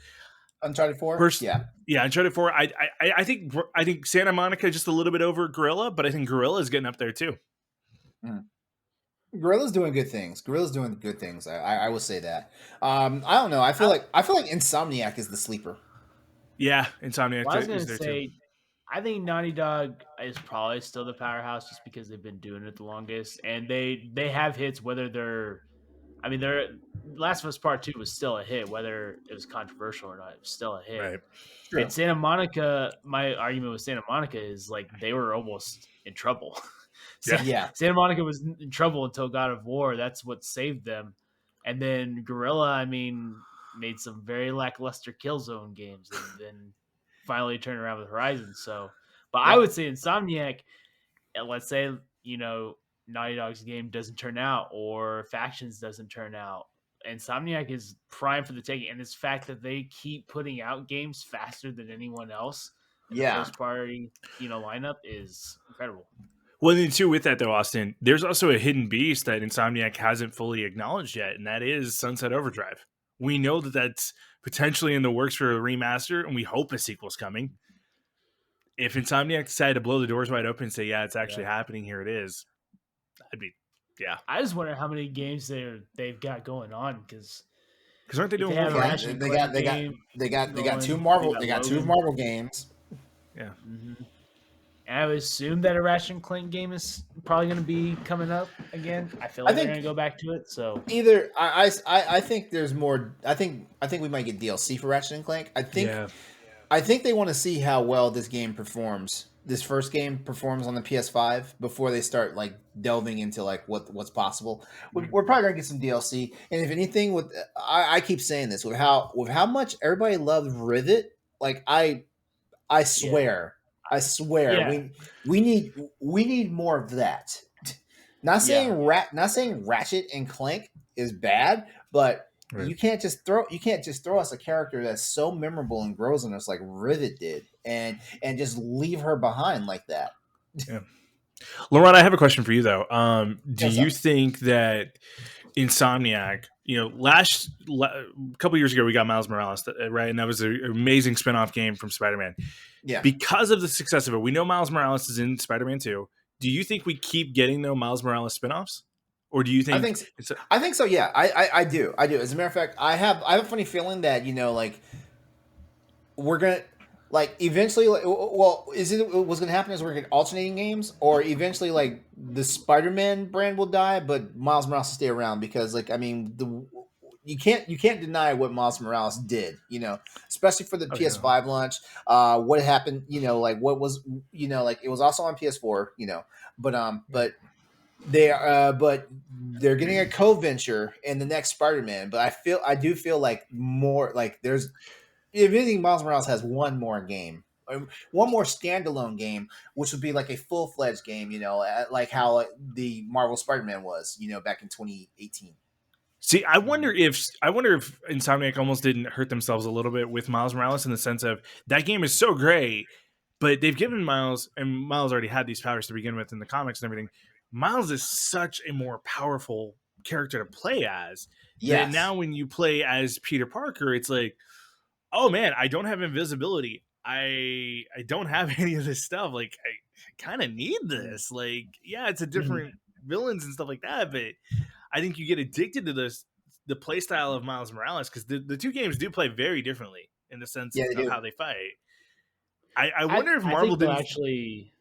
Uncharted 4? Yeah, Uncharted 4. I think Santa Monica just a little bit over Guerrilla, but I think Guerrilla is getting up there too. Guerrilla's doing good things. I will say that. I don't know. I feel like Insomniac is the sleeper. Yeah, Insomniac is there too. I think Naughty Dog is probably still the powerhouse just because they've been doing it the longest, and they have hits. Whether Last of Us Part 2 was still a hit, whether it was controversial or not, it was still a hit. Right. True. And Santa Monica, my argument with Santa Monica is like they were almost in trouble. Santa Monica was in trouble until God of War. That's what saved them. And then Guerrilla, made some very lackluster Killzone games, and then finally turned around with Horizon. So, but I would say Insomniac, let's say, Naughty Dog's game doesn't turn out or Factions doesn't turn out. Insomniac is prime for the taking. And this fact that they keep putting out games faster than anyone else in the first party, lineup is incredible. Well, then too, with that though, Austin, there's also a hidden beast that Insomniac hasn't fully acknowledged yet, and that is Sunset Overdrive. We know that that's potentially in the works for a remaster, and we hope a sequel's coming. If Insomniac decided to blow the doors wide open and say, "Yeah, it's actually happening. Here it is," I'd be, I just wonder how many games they've got going on because aren't they doing? They got two Marvel games. Yeah. Mm-hmm. And I would assume that a Ratchet and Clank game is probably going to be coming up again. I feel like they're going to go back to it. So either I think there's more. I think we might get DLC for Ratchet and Clank. I think they want to see how well this game performs. This first game performs on the PS5 before they start like delving into like what's possible. We're probably gonna get some DLC, and if anything, I keep saying this with how much everybody loved Rivet. Like I swear. We need more of that. Not saying Ratchet and Clank is bad, but you can't just throw us a character that's so memorable and grows on us like Rivet did, and just leave her behind like that. Yeah. LeRon, I have a question for you though. Do What's you up? think that Insomniac, a couple years ago we got Miles Morales, right? And that was an amazing spin-off game from Spider-Man. Yeah. Because of the success of it, we know Miles Morales is in Spider-Man 2. Do you think we keep getting Miles Morales spin-offs? Or do you I think think it's a, I think so. Yeah, I do. I do. As a matter of fact, I have a funny feeling that like we're gonna like eventually. Like, well, is it what's gonna happen is we're gonna get alternating games, or eventually like the Spider-Man brand will die, but Miles Morales will stay around because like I mean the. You can't deny what Miles Morales did, especially for the oh, yeah. PS5 launch. What happened, like what was, like it was also on PS4, but they're getting a co-venture in the next Spider-Man. But I do feel like more like there's if anything, Miles Morales has one more game, one more standalone game, which would be like a full-fledged game, like how the Marvel Spider-Man was, back in 2018. See, I wonder if Insomniac almost didn't hurt themselves a little bit with Miles Morales in the sense of that game is so great, but they've given Miles, and Miles already had these powers to begin with in the comics and everything. Miles is such a more powerful character to play as that Yes. now when you play as Peter Parker, it's like, oh man, I don't have invisibility. I don't have any of this stuff. Like I kind of need this. Like, yeah, it's a different villains and stuff like that, but I think you get addicted to the play style of Miles Morales because the two games do play very differently in the sense Yeah, they of do. how they fight. I wonder if I Marvel think they'll didn't. actually.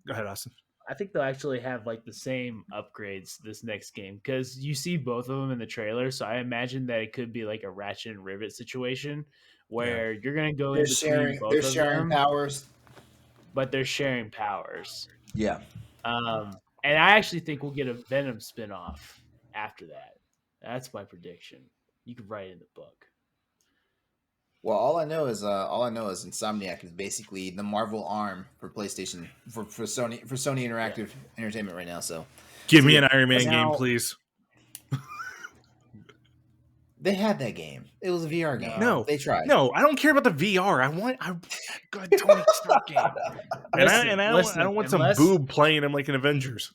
Go ahead, Austin. I think they'll actually have like the same upgrades this next game because you see both of them in the trailer. So I imagine that it could be like a Ratchet and Rivet situation Yeah. where you're gonna go They're in between sharing. both They're of sharing them, powers. but they're sharing powers. Yeah. And I actually think we'll get a Venom spinoff after that. That's my prediction. You could write it in the book. Well, all I know is Insomniac is basically the Marvel arm for PlayStation for Sony Yeah. Interactive Entertainment right now. So Give so me yeah, an Iron Man game, now please. they had that game. It was a VR game. No, They tried. no, I don't care about the VR. I want a good Tony Stark game, and I Listen. don't want some boob playing him like in Avengers.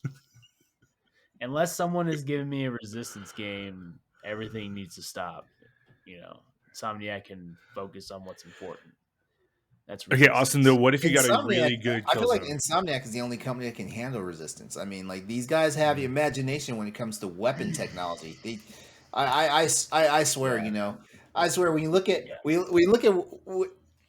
Unless someone is giving me a Resistance game, everything needs to stop. Insomniac can focus on what's important. That's Okay, Austin. Though, Resistance. what if you got a Insomniac. really good I feel like Killzone? Insomniac is the only company that can handle Resistance. I mean, like these guys have the imagination when it comes to weapon technology. I swear, Yeah. I swear when you look at Yeah. we look at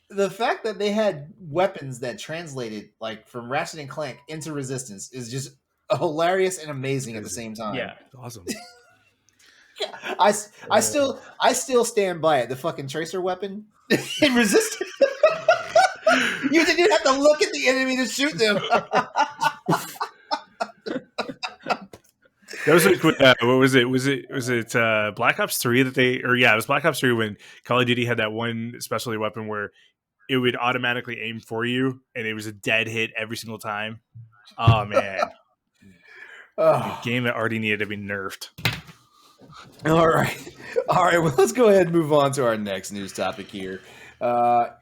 the fact that they had weapons that translated like from Ratchet and Clank into Resistance is just hilarious and amazing at the same time. Yeah. It's awesome. Yeah, I still stand by it. The fucking tracer weapon in Resistance. You didn't have to look at the enemy to shoot them. That was like, what was it? Was it Black Ops 3 that they, or yeah, it was Black Ops 3 when Call of Duty had that one specialty weapon where it would automatically aim for you and it was a dead hit every single time. Oh man, a game that already needed to be nerfed. All right. Well, let's go ahead and move on to our next news topic here. Ghost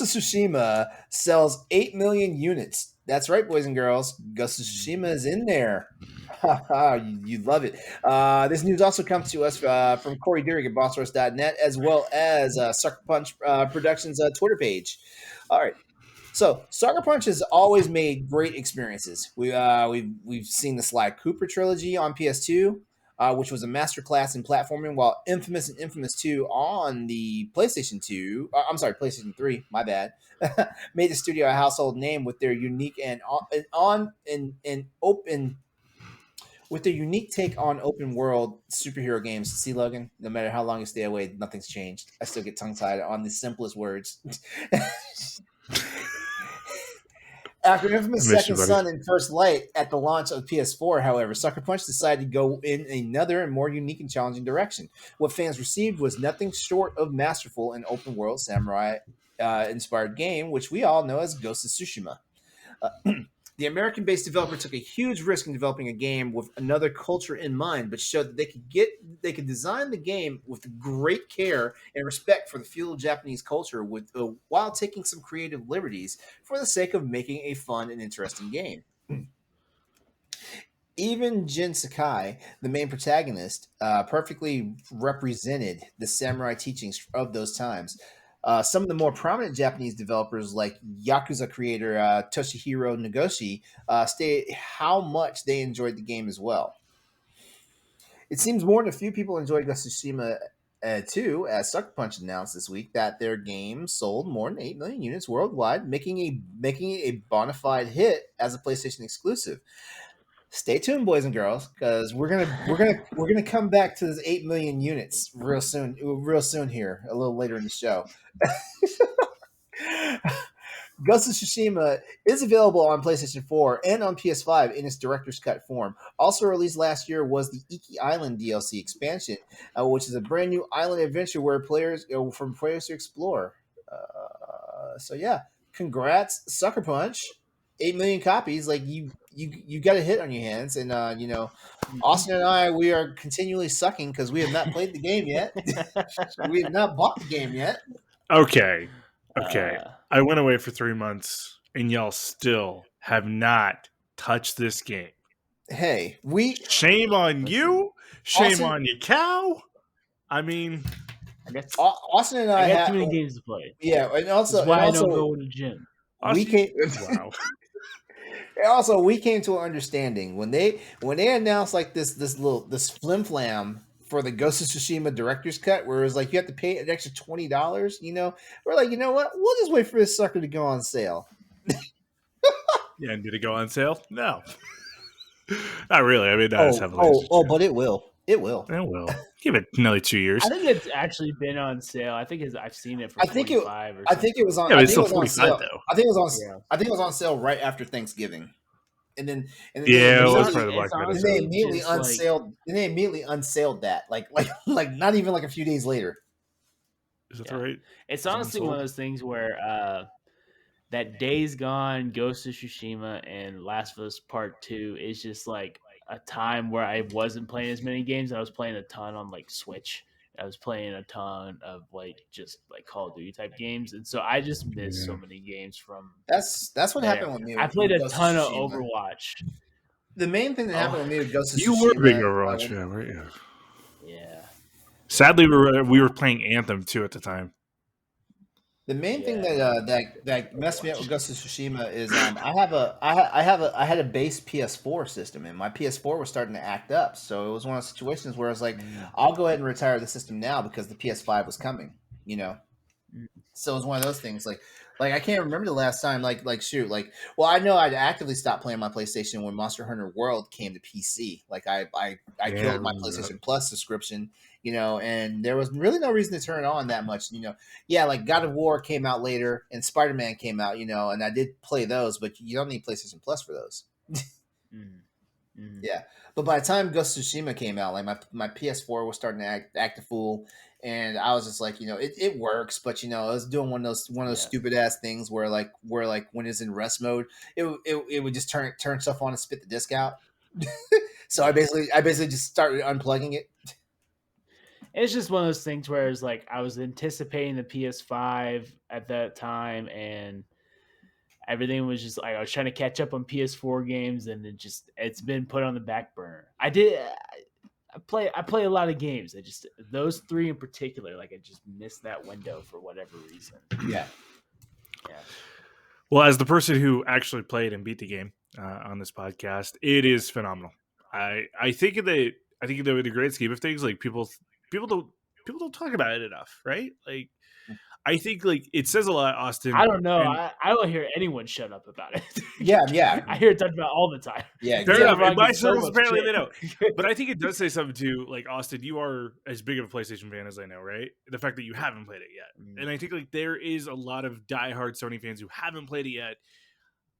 of Tsushima sells 8 million units. That's right, boys and girls. Ghost of Tsushima is in there. You love it. This news also comes to us from Corey Deering at BossRush.net, as well as Sucker Punch Productions' Twitter page. All right. So Sucker Punch has always made great experiences. We've seen the Sly Cooper trilogy on PS2, which was a masterclass in platforming, while Infamous and Infamous 2 on the PlayStation 2, I'm sorry, PlayStation 3, my bad, made the studio a household name with their unique and open with their unique take on open world superhero games. See, Logan, no matter how long you stay away, nothing's changed. I still get tongue tied on the simplest words. After Infamous I miss Second you, buddy. Son and First Light at the launch of PS4, however, Sucker Punch decided to go in another and more unique and challenging direction. What fans received was nothing short of masterful and open world samurai inspired game, which we all know as Ghost of Tsushima. The American-based developer took a huge risk in developing a game with another culture in mind, but showed that they could design the game with great care and respect for the feudal Japanese culture, while taking some creative liberties for the sake of making a fun and interesting game. Even Jin Sakai, the main protagonist, perfectly represented the samurai teachings of those times. Some of the more prominent Japanese developers, like Yakuza creator Toshihiro Nagoshi, stated how much they enjoyed the game as well. It seems more than a few people enjoyed Ghost of Tsushima too, as Sucker Punch announced this week that their game sold more than 8 million units worldwide, making it a bona fide hit as a PlayStation exclusive. Stay tuned, boys and girls, because we're gonna come back to this 8 million units real soon here, a little later in the show. Ghost of Tsushima is available on PlayStation 4 and on PS5 in its director's cut form. Also released last year was the Iki Island DLC expansion, which is a brand new island adventure where players to explore. So yeah, congrats, Sucker Punch! 8 million copies. Like you got a hit on your hands, and Austin and I, we are continually sucking because we have not played the game yet. We have not bought the game yet. Okay. I went away for 3 months, and y'all still have not touched this game. Hey, shame on you. Shame on your cow. I mean, Austin and I have too many games to play. Yeah, and also that's why I don't go to the gym. We came. Wow. Also, we came to an understanding when they announced like this flim flam for the Ghost of Tsushima director's cut, where it was like you have to pay an extra $20. We're like, you know what? We'll just wait for this sucker to go on sale. Yeah, and did it go on sale? No, not really. I mean, but it will. It will. It will. Give it nearly 2 years. I think it's actually been on sale. I think I've seen it for 45 or something. I think it was on. Yeah, I it's think still it was 45 on sale. though. I think it was on. Yeah. I think it was on sale right after Thanksgiving, and then yeah, it was part of the Black Friday. And they immediately unsaled. And they immediately unsaled that, like not even like a few days later. Is that right? It's honestly one of those things where that Days Gone, Ghost of Tsushima, and Last of Us Part 2 is just like a time where I wasn't playing as many games. I was playing a ton on like Switch. I was playing a ton of like just like Call of Duty type games, and so I just missed so many games from. That's what happened with me. I played a ton of Overwatch. The main thing that happened with me with Ghost of Tsushima. You were big Overwatch, yeah, right? Yeah. Sadly, we were playing Anthem too at the time. The main thing that messed me up with Ghost of Tsushima is I had a base PS4 system, and my PS4 was starting to act up. So it was one of those situations where I was like, I'll go ahead and retire the system now because the PS5 was coming. So it was one of those things like I can't remember the last time I know I'd actively stopped playing my PlayStation when Monster Hunter World came to PC. Like I killed my PlayStation Plus subscription. And there was really no reason to turn it on that much. Like God of War came out later and Spider-Man came out, and I did play those, but you don't need PlayStation Plus for those. Yeah. But by the time Ghost of Tsushima came out, like my PS4 was starting to act a fool. And I was just like, it works, but I was doing one of those stupid ass things where when it's in rest mode, it would just turn stuff on and spit the disc out. So I basically just started unplugging it. It's just one of those things where it's like I was anticipating the PS5 at that time, and everything was just like I was trying to catch up on PS4 games, and it's been put on the back burner. I play a lot of games. Those three in particular, like I just missed that window for whatever reason. Yeah. Well, as the person who actually played and beat the game on this podcast, it is phenomenal. I think the great scheme of things, like people don't talk about it enough, right? Like, I think like it says a lot, Austin. I don't know. I don't hear anyone shut up about it. Yeah. I hear it talked about all the time. Yeah, fair enough. In my circles, apparently they don't. But I think it does say something too. Like, Austin, you are as big of a PlayStation fan as I know, right? The fact that you haven't played it yet, and I think like there is a lot of diehard Sony fans who haven't played it yet.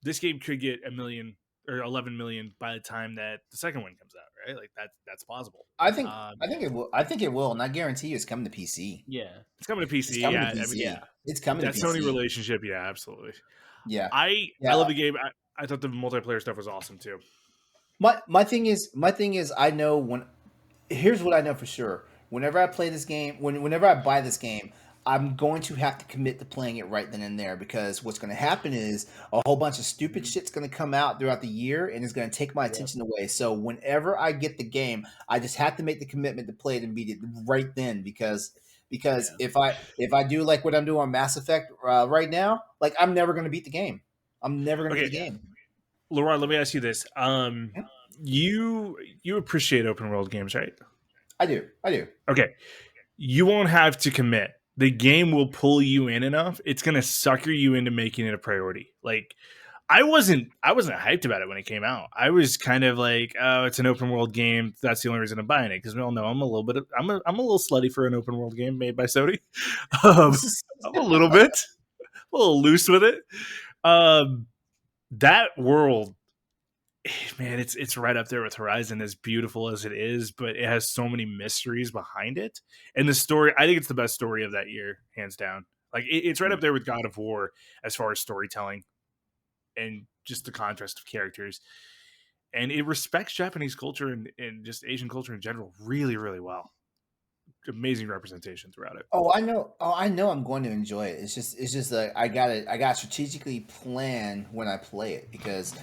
This game could get 1 million or 11 million by the time that the second one comes out, right? Like that's possible. I think it will. I think it will, and I guarantee you, it's coming to PC. Yeah, it's coming to PC. It's coming to PC. It's coming that to PC. Sony relationship. Yeah, absolutely. Yeah, I love the game. I thought the multiplayer stuff was awesome too. My thing is I know when here's what I know for sure. Whenever I play this game, whenever I buy this game, I'm going to have to commit to playing it right then and there because what's going to happen is a whole bunch of stupid shit's going to come out throughout the year and it's going to take my Yep. attention away. So whenever I get the game, I just have to make the commitment to play it and beat it right then because if I do like what I'm doing on Mass Effect right now, like I'm never going to beat the game. I'm never going to beat the game. LeRon, let me ask you this: you appreciate open world games, right? I do. Okay, you won't have to commit. The game will pull you in enough. It's gonna sucker you into making it a priority. Like I wasn't hyped about it when it came out. I was kind of like, oh, it's an open world game. That's the only reason I'm buying it because we all know I'm a little slutty for an open world game made by Sony. I'm a little loose with it. That world, man, it's right up there with Horizon, as beautiful as it is, but it has so many mysteries behind it. And the story, I think it's the best story of that year, hands down. Like it's right up there with God of War as far as storytelling and just the contrast of characters. And it respects Japanese culture and just Asian culture in general really, really well. Amazing representation throughout it. I know I'm going to enjoy it. It's just like I gotta strategically plan when I play it because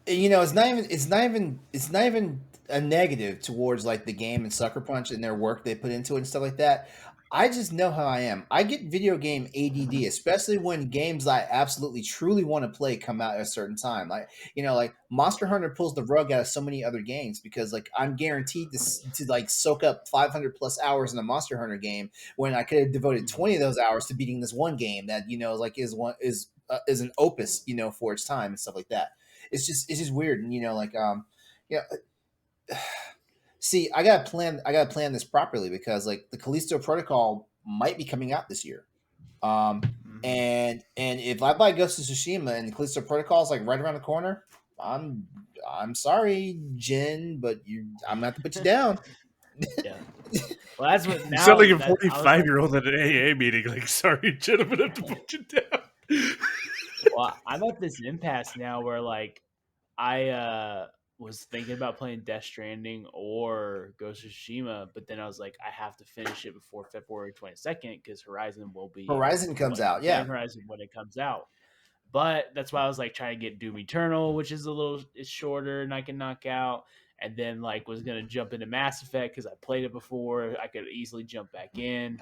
it's not even a negative towards like the game and Sucker Punch and their work they put into it and stuff like that. I just know how I am. I get video game ADD, especially when games I absolutely truly want to play come out at a certain time. Like Monster Hunter pulls the rug out of so many other games because like I'm guaranteed to like soak up 500 plus hours in a Monster Hunter game when I could have devoted 20 of those hours to beating this one game that like is an opus for its time and stuff like that. It's just weird and yeah. See, I gotta plan this properly because like the Callisto Protocol might be coming out this year. And if I buy Ghost of Tsushima and the Callisto Protocol is like right around the corner, I'm sorry, Jen, but I'm gonna have to put you down. Yeah. Well, that's what You now. sound like a 45-year-old at an AA meeting. Like, sorry, Jen, I'm gonna have to put you down. Well, I'm at this impasse now where like I was thinking about playing Death Stranding or Ghost of Tsushima, but then I was like, I have to finish it before February 22nd because Horizon will be Horizon comes out, yeah. Horizon when it comes out. But that's why I was like trying to get Doom Eternal, which is it's shorter and I can knock out. And then like was gonna jump into Mass Effect because I played it before. I could easily jump back in,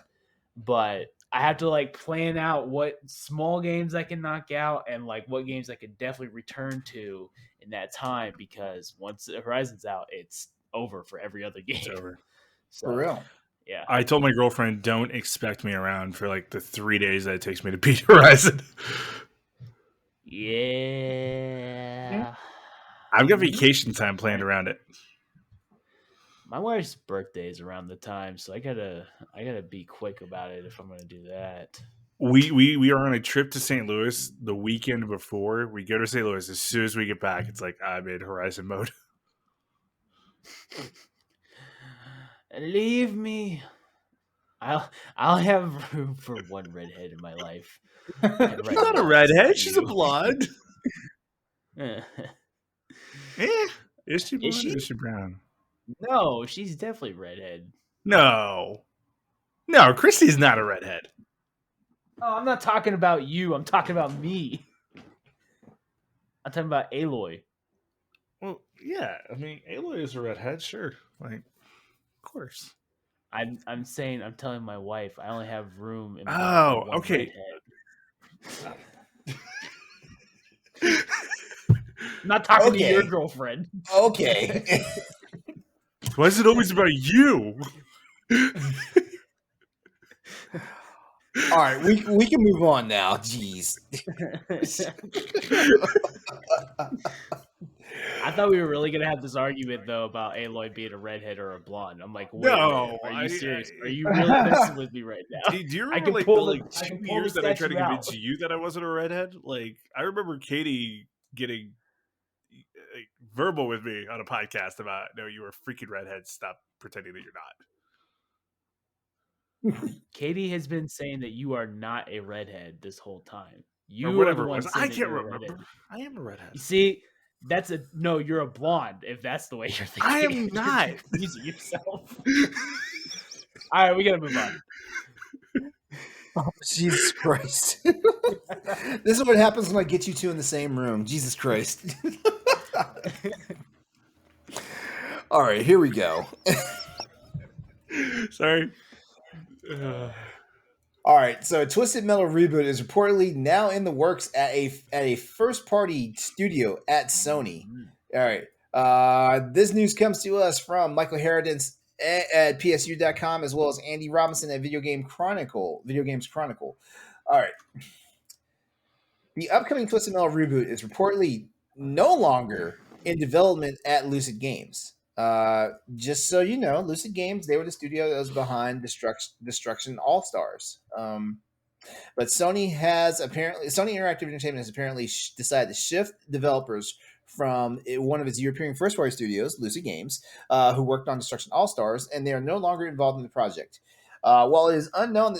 but I have to like plan out what small games I can knock out and like what games I could definitely return to in that time because once Horizon's out, it's over for every other game. It's over. So, For real. Yeah. I told my girlfriend, don't expect me around for like the 3 days that it takes me to beat Horizon. Yeah. I've got vacation time planned around it. My wife's birthday is around the time, so I gotta be quick about it if I'm gonna do that. We are on a trip to St. Louis the weekend before. We go to St. Louis. As soon as we get back, it's like I'm in Horizon mode. Leave me. I'll have room for one redhead in my life. She's not a redhead. She's a blonde. Is she blonde or is she brown? No, she's definitely redhead. No, Christy's not a redhead. Oh, I'm not talking about you. I'm talking about me. I'm talking about Aloy. Well, yeah. I mean, Aloy is a redhead, sure. Like, of course. I'm telling my wife I only have room in my one okay. redhead. I'm not talking to your girlfriend. Okay. Why is it always about you? All right, we can move on now. Jeez. I thought we were really gonna have this argument though about Aloy being a redhead or a blonde. I'm like, wait, no, are you serious? Are you really messing with me right now? Do you remember like the 2 years that I tried to convince you that I wasn't a redhead? Like, I remember Katie getting verbal with me on a podcast about, no, you were a freaking redhead. Stop pretending that you're not. Katie has been saying that you are not a redhead this whole time. You or were whatever the it one was. saying I that can't you're a redhead. remember. I am a redhead. You see, you're a blonde if that's the way you're thinking. I am not. You're confusing yourself. All right, we gotta move on. Oh, Jesus Christ. This is what happens when I get you two in the same room. Jesus Christ. All right, here we go. Sorry. All right, so Twisted Metal reboot is reportedly now in the works at a first party studio at Sony. All right, this news comes to us from Michael Harridan's at PSU.com as well as Andy Robinson at Video Games Chronicle. All right, the upcoming Twisted Metal reboot is reportedly no longer in development at Lucid Games. Just so you know, Lucid Games, they were the studio that was behind Destruction All Stars. But Sony Interactive Entertainment has apparently decided to shift developers from one of its European first-party studios, Lucid Games, who worked on Destruction All Stars, and they are no longer involved in the project. While it is unknown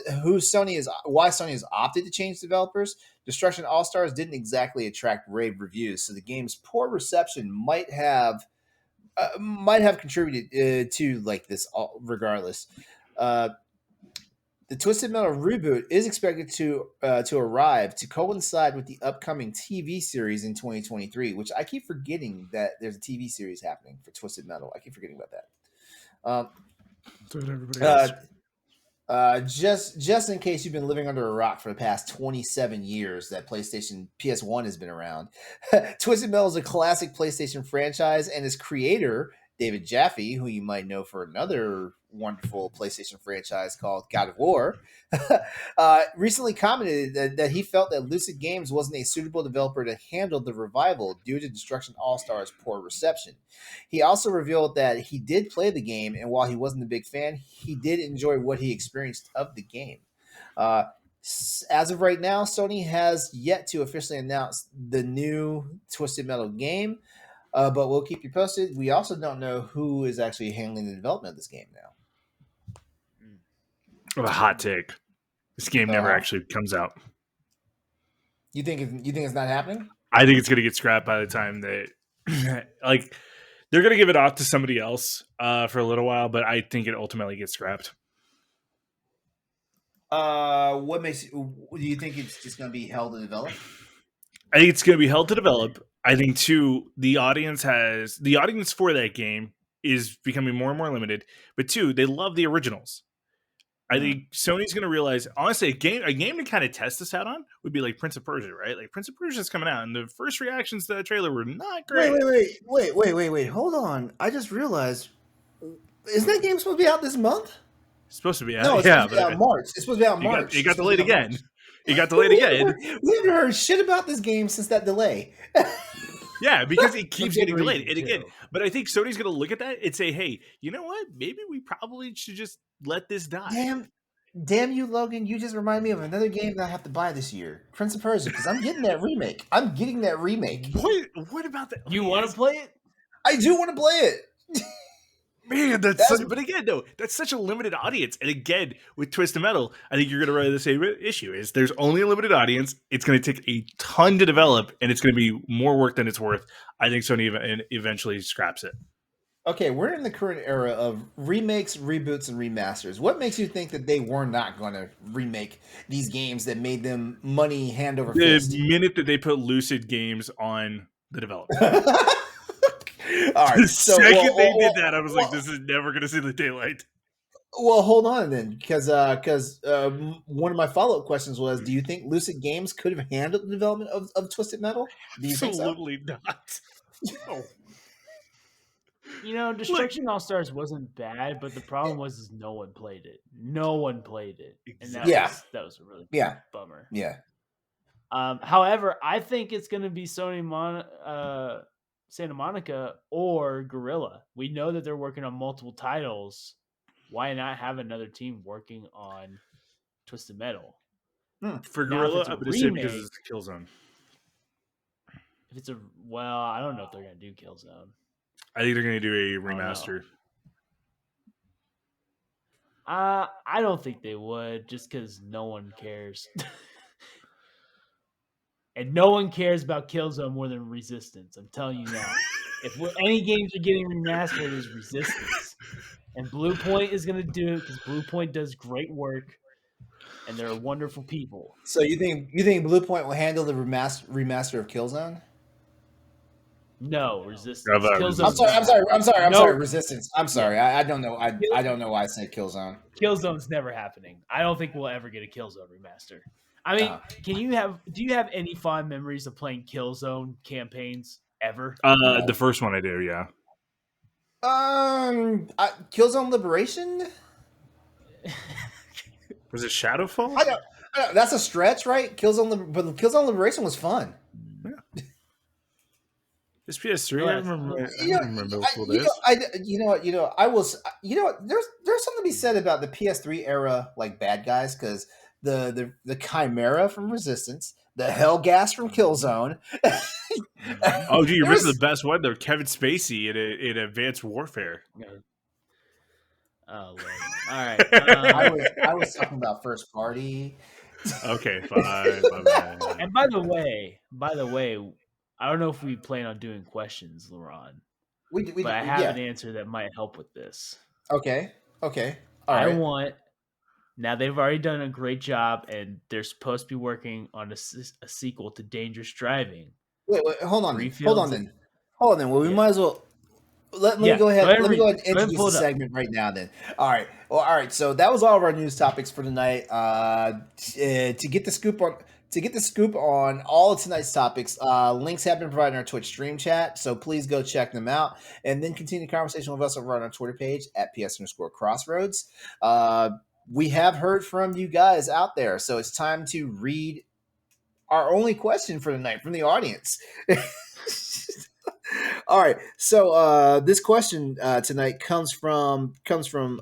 why Sony has opted to change developers, Destruction All Stars didn't exactly attract rave reviews, so the game's poor reception might have contributed to like this. Regardless, the Twisted Metal reboot is expected to arrive to coincide with the upcoming TV series in 2023, which I keep forgetting that there's a TV series happening for Twisted Metal. I keep forgetting about that. That's what everybody Just in case you've been living under a rock for the past 27 years that PlayStation PS1 has been around, Twisted Metal is a classic PlayStation franchise, and its creator, David Jaffe, who you might know for another wonderful PlayStation franchise called God of War, recently commented that he felt that Lucid Games wasn't a suitable developer to handle the revival due to Destruction All-Stars' poor reception. He also revealed that he did play the game, and while he wasn't a big fan, he did enjoy what he experienced of the game. As of right now, Sony has yet to officially announce the new Twisted Metal game, but we'll keep you posted. We also don't know who is actually handling the development of this game now. A hot take. This game never actually comes out. You think it's not happening? I think it's going to get scrapped by the time that like they're going to give it off to somebody else for a little while, but I think it ultimately gets scrapped. What makes do you think it's just going to be held to develop? I think it's going to be held to develop. I think too, the audience for that game is becoming more and more limited. But two, they love the originals. I think Sony's going to realize, honestly, a game to kind of test this out on would be like Prince of Persia, right? Like Prince of Persia is coming out, and the first reactions to that trailer were not great. Wait. Hold on. I just realized, isn't that game supposed to be out this month? It's supposed to be out. No, it's supposed to be out in March. It's supposed to be out in March. It got delayed again. It got delayed again. We haven't heard shit about this game since that delay. Yeah, because it keeps getting delayed. And again, but I think Sony's going to look at that and say, hey, you know what? Maybe we probably should just let this die. Damn you, Logan. You just remind me of another game that I have to buy this year. Prince of Persia, because I'm getting that remake. What about that? You want to play it? I do want to play it. Man, but again, though, that's such a limited audience. And again, with Twisted Metal, I think you're going to run into the same issue. Is there's only a limited audience. It's going to take a ton to develop, and it's going to be more work than it's worth. I think Sony eventually scraps it. Okay, we're in the current era of remakes, reboots, and remasters. What makes you think that they were not going to remake these games that made them money hand over fist? The minute that they put Lucid Games on the development. All right. The second they did that, I was like, this is never going to see the daylight. Well, hold on then, because one of my follow-up questions was, do you think Lucid Games could have handled the development of Twisted Metal? Do you Absolutely think so? not. No. You know, Destruction All Stars wasn't bad, but the problem was no one played it. No one played it, and that was a really big bummer. Yeah. However, I think it's going to be Santa Monica or Guerrilla. We know that they're working on multiple titles. Why not have another team working on Twisted Metal? For Guerrilla, I'm going to say because it's Killzone. If it's I don't know if they're going to do Killzone. I think they're going to do a remaster. I don't think they would, just because no one cares. And no one cares about Killzone more than Resistance. I'm telling you now. If any games are getting remastered, is Resistance. And Blue Point is going to do it because Blue Point does great work, and they're wonderful people. So you think Blue Point will handle the remaster of Killzone? No, Resistance. Resistance. I'm sorry. No. Resistance. I'm sorry. I don't know. I don't know why I said Killzone. Killzone's never happening. I don't think we'll ever get a Killzone remaster. I mean, do you have any fond memories of playing Killzone campaigns ever? The first one I do, yeah. Killzone Liberation. Was it Shadowfall? I don't, that's a stretch, right? But Killzone Liberation was fun. Yeah. It's PS3. I remember. I remember those cool days. There's something to be said about the PS3 era, like bad guys, because the Chimera from Resistance, the Hellgas from Killzone. Oh, dude, you're missing the best one though. Kevin Spacey in Advanced Warfare. Oh, Lord. All right. I was talking about first party. Okay, fine. And by the way, I don't know if we plan on doing questions, LeRon. But I have an answer that might help with this. Okay. All right. Now they've already done a great job, and they're supposed to be working on a sequel to Dangerous Driving. Wait, hold on then. Well, we might as well. Let me go ahead. Let me go ahead and introduce the segment right now. Then, all right. Well, all right. So that was all of our news topics for tonight. To get the scoop on all of tonight's topics, links have been provided in our Twitch stream chat. So please go check them out, and then continue the conversation with us over on our Twitter page at @PS_Crossroads. We have heard from you guys out there, so it's time to read our only question for the night from the audience. All right, so this question tonight comes from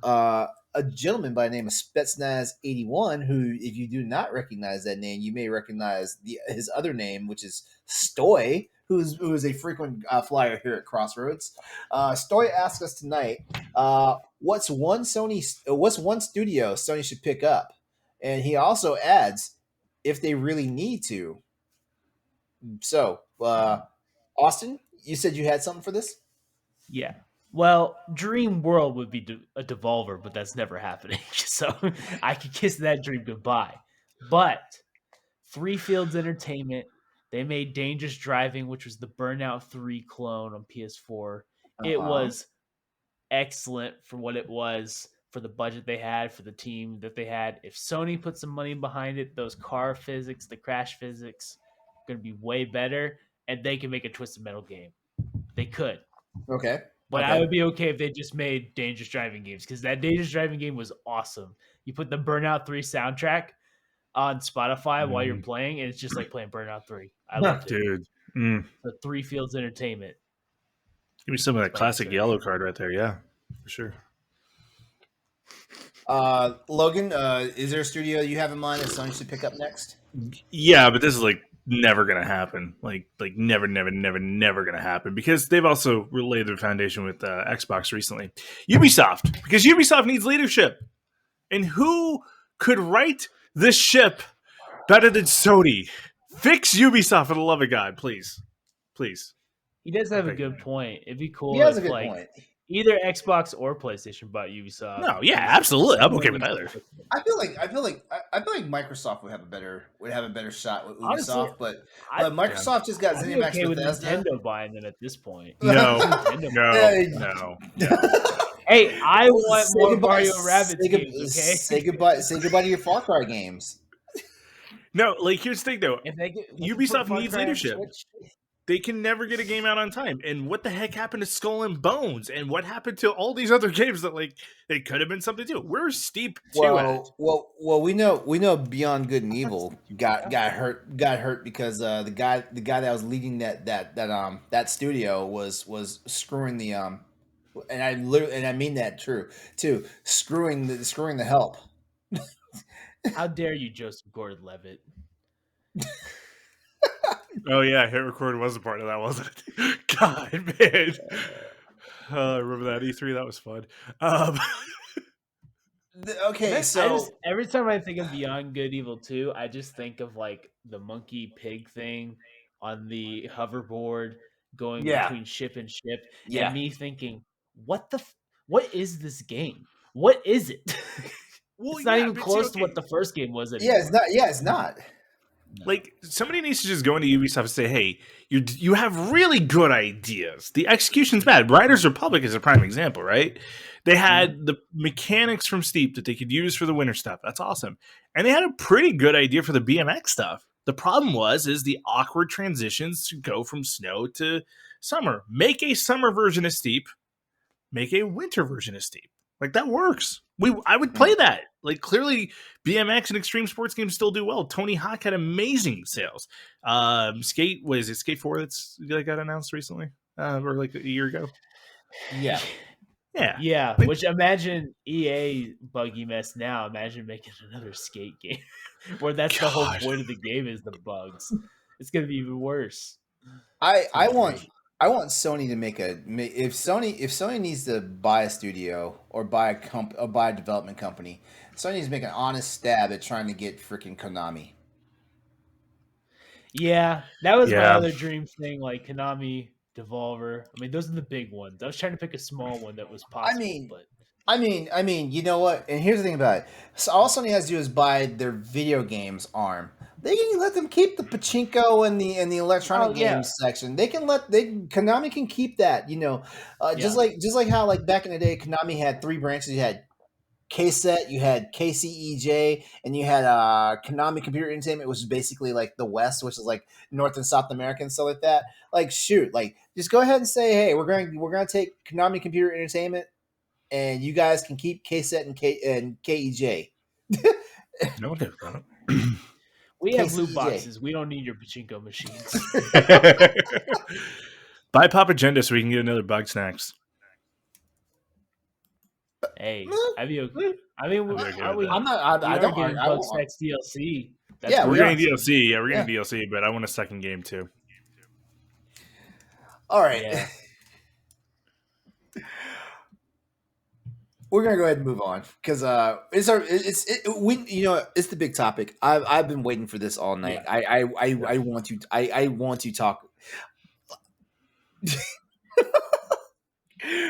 a gentleman by the name of Spetsnaz81, who, if you do not recognize that name, you may recognize his other name, which is Stoy, who is a frequent flyer here at Crossroads. Stoy asks us tonight, what's one studio Sony should pick up? And he also adds, if they really need to. So, Austin, you said you had something for this? Yeah. Well, Dream World would be a Devolver, but that's never happening. So I could kiss that dream goodbye. But Three Fields Entertainment, they made Dangerous Driving, which was the Burnout 3 clone on PS4. It was excellent for what it was, for the budget they had, for the team that they had. If Sony put some money behind it, those car physics, the crash physics, are going to be way better, and they can make a Twisted Metal game. They could. Okay. But I would be okay if they just made Dangerous Driving games, because that Dangerous Driving game was awesome. You put the Burnout 3 soundtrack on Spotify while you're playing, and it's just like playing Burnout 3. I loved it. Dude. The Three Fields Entertainment. Give me some of that classic yellow card right there. Yeah, for sure. Logan, is there a studio you have in mind that Sony should pick up next? Yeah, but this is like never gonna happen. Like never gonna happen, because they've also laid their foundation with Xbox recently. Ubisoft, because Ubisoft needs leadership, and who could right this ship better than Sony? Fix Ubisoft, for the love of God, please. He does have a good point. It'd be cool He has a if good point. either Xbox or PlayStation bought Ubisoft. No, yeah, absolutely. I'm okay with either. I feel like Microsoft would have a better shot with Ubisoft, Honestly, but Microsoft just got I'd be ZeniMax okay with Bethesda. Nintendo buying them at this point. No. Hey, I want more Mario Rabbids games, okay? Say goodbye to your Far Cry games. No, like, here's the thing, though. Ubisoft Far needs Cry on leadership. Switch. They can never get a game out on time. And what the heck happened to Skull and Bones? And what happened to all these other games that, like, they could have been something to? We're steep to it. Well, we know Beyond Good and Evil got hurt because the guy that was leading that studio was screwing the and I mean that true too, screwing the help. How dare you, Joseph Gordon-Levitt? Oh yeah, Hit Record was a part of that, wasn't it? God, man. I remember that E3. That was fun. Okay, I so just every time I think of Beyond Good Evil 2, I just think of like the monkey pig thing on the hoverboard going yeah, between ship and ship, and yeah. me thinking, what is this game? What is it? Well, It's not yeah, even but see, close to what okay, the first game was Yeah, it's anymore. not. Yeah, it's not. No. like somebody needs to just go into Ubisoft and say, "Hey, you have really good ideas. The execution's bad." Riders Republic is a prime example, right? They had the mechanics from Steep that they could use for the winter stuff. That's awesome, and they had a pretty good idea for the BMX stuff. The problem is the awkward transitions to go from snow to summer. Make a summer version of Steep. Make a winter version of Steep. Like that works. I would play that. Like clearly, BMX and extreme sports games still do well. Tony Hawk had amazing sales. Skate was it Skate 4 that got announced recently, or like a year ago. Yeah. Yeah, Yeah, like, which imagine EA buggy mess now. Imagine making another skate game where that's the whole God. point of the game is the bugs. It's gonna be even worse. I It's gonna I be want great. I want Sony to if Sony needs to buy a studio or buy a development company, Sony needs to make an honest stab at trying to get freaking Konami. Yeah, that was my Yeah, other dream thing, like Konami, Devolver. I mean, those are the big ones. I was trying to pick a small one that was I possible, mean, but you know what? And here's the thing about it. So all Sony has to do is buy their video games arm. They can let them keep the pachinko and the oh electronic yeah, games section. Konami can keep that. yeah, Just like how like back in the day, Konami had three branches. You had KSET, you had KCEJ, and you had Konami Computer Entertainment, which is basically like the West, which is like North and South America and stuff like that. Like, shoot, like just go ahead and say, hey, we're going to take Konami Computer Entertainment, and you guys can keep KSET and KEJ. no one cares about we have loot KCEJ. boxes. We don't need your pachinko machines. it. Buy Pop Agenda so we can get another Bug Snacks. Hey, I mean, I'd be okay aren't with we? that. I'm not. We I are don't. getting I won't. Bugsnax DLC. That's Yeah, We're we are. getting DLC. Yeah, we're Yeah. getting DLC, but I want a second game too. All right. Yeah. We're gonna go ahead and move on because it's the big topic. I've been waiting for this all night. Yeah. I want to talk.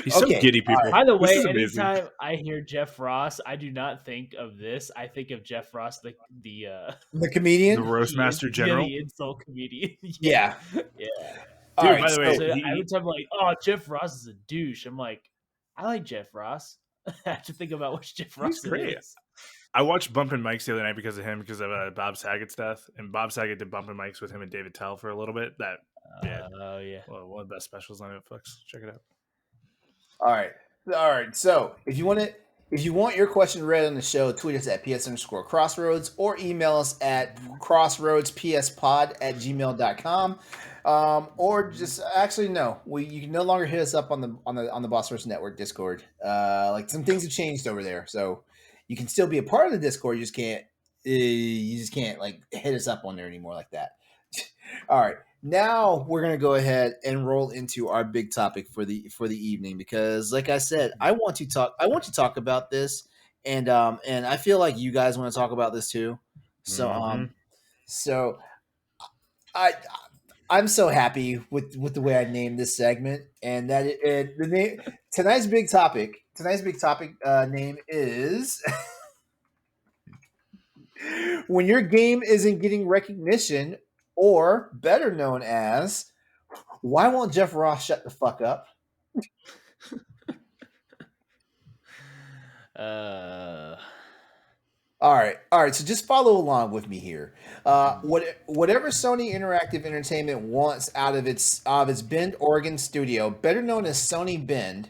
He's so Okay, giddy, people. By the This way, is amazing. anytime I hear Jeff Ross, I do not think of this. I think of Jeff Ross, the the The comedian. Roastmaster General. the insult comedian. Yeah. yeah. All Dude, right. by the way, So he, every time I'm like, oh, Jeff Ross is a douche. I'm like, I like Jeff Ross. I have to think about which Jeff Ross great. it is. I watched Bumpin' Mics the other night because of him, because of Bob Saget's death. And Bob Saget did Bumpin' Mics with him and David Tell for a little bit. Oh yeah. Well, one of the best specials on Netflix. Check it out. All right. So if you want your question read on the show, tweet us at ps_crossroads or email us at crossroadspspod@gmail.com. Or just actually no, you can no longer hit us up on the Boss Rush Network Discord. Like some things have changed over there, so you can still be a part of the Discord. You just can't like hit us up on there anymore like that. All right. Now we're gonna go ahead and roll into our big topic for the evening because, like I said, I want to talk about this, and I feel like you guys want to talk about this too. So so I I'm so happy with the way I named this segment, and that the name tonight's big topic name is when your game isn't getting recognition, or better known as why won't Jeff Ross shut the fuck up? All right. So just follow along with me here. Whatever Sony Interactive Entertainment wants out of its Bend, Oregon studio, better known as Sony Bend,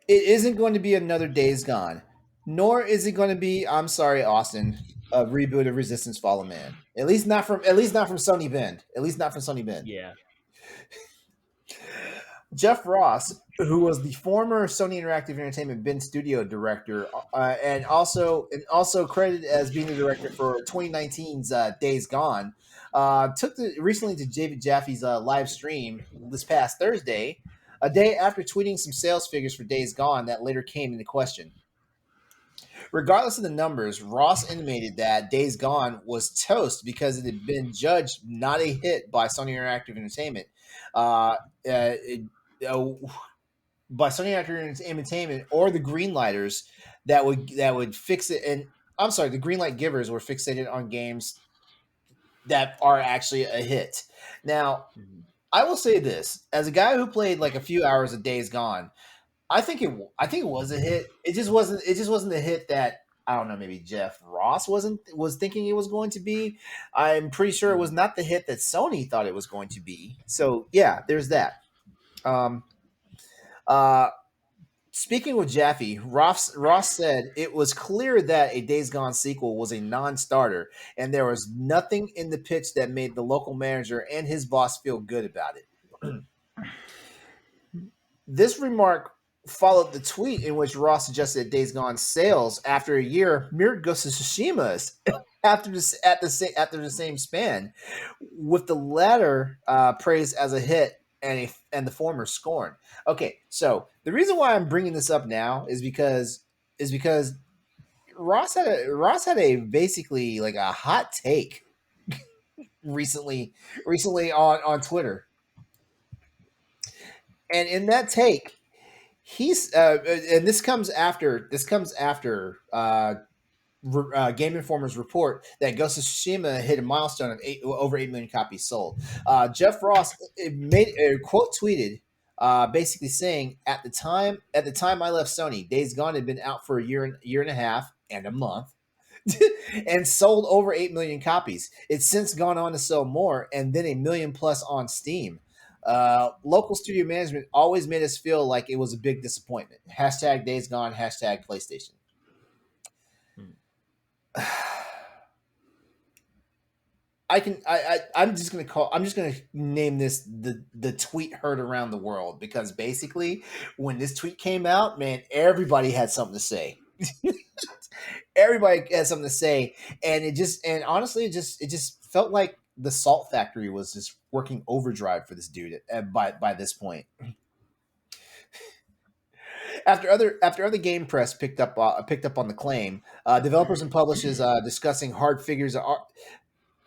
it isn't going to be another Days Gone, nor is it going to be, I'm sorry, Austin, a reboot of Resistance Fallen Man. At least not from Sony Bend. At least not from Sony Bend. Yeah. Jeff Ross, who was the former Sony Interactive Entertainment Bend studio director, and also credited as being the director for 2019's Days Gone, took recently to David Jaffe's live stream this past Thursday, a day after tweeting some sales figures for Days Gone that later came into question. Regardless of the numbers, Ross intimated that Days Gone was toast because it had been judged not a hit by Sony Interactive Entertainment. Uh, it, uh, by Sony Interactive Entertainment or the Greenlighters that would fix it. And I'm sorry, the Greenlight givers were fixated on games that are actually a hit. Now, Mhm. I will say this: as a guy who played like a few hours of Days Gone, I think it was a hit. It just wasn't the hit that I don't know. Maybe Jeff Ross was thinking it was going to be. I'm pretty sure it was Mhm. not the hit that Sony thought it was going to be. So yeah, there's that. Um, uh, Speaking with Jaffe, Ross said it was clear that a Days Gone sequel was a non-starter, and there was nothing in the pitch that made the local manager and his boss feel good about it. This remark followed the tweet in which Ross suggested Days Gone sales after a year mirrored Ghost of Tsushima's after the same span, with the latter praised as a hit and the former scorned. Okay, so the reason why I'm bringing this up now is because Ross had a basically like a hot take recently on Twitter, and in that take he's and this comes after Game Informer's report that Ghost of Tsushima hit a milestone of over 8 million copies sold. Jeff Ross made a quote tweeted, basically saying, "At the time I left Sony, Days Gone had been out for a year and a half and a month." And sold over 8 million copies. It's since gone on to sell more and then a million plus on Steam. Local studio management always made us feel like it was a big disappointment. Hashtag Days Gone, hashtag PlayStation. Mhm. I'm just gonna name this the tweet heard around the world, because basically when this tweet came out, man, everybody had something to say. Everybody had something to say, and honestly, it just felt like the Salt Factory was just working overdrive for this dude by this point. After other game press picked up on the claim, developers and publishers discussing hard figures are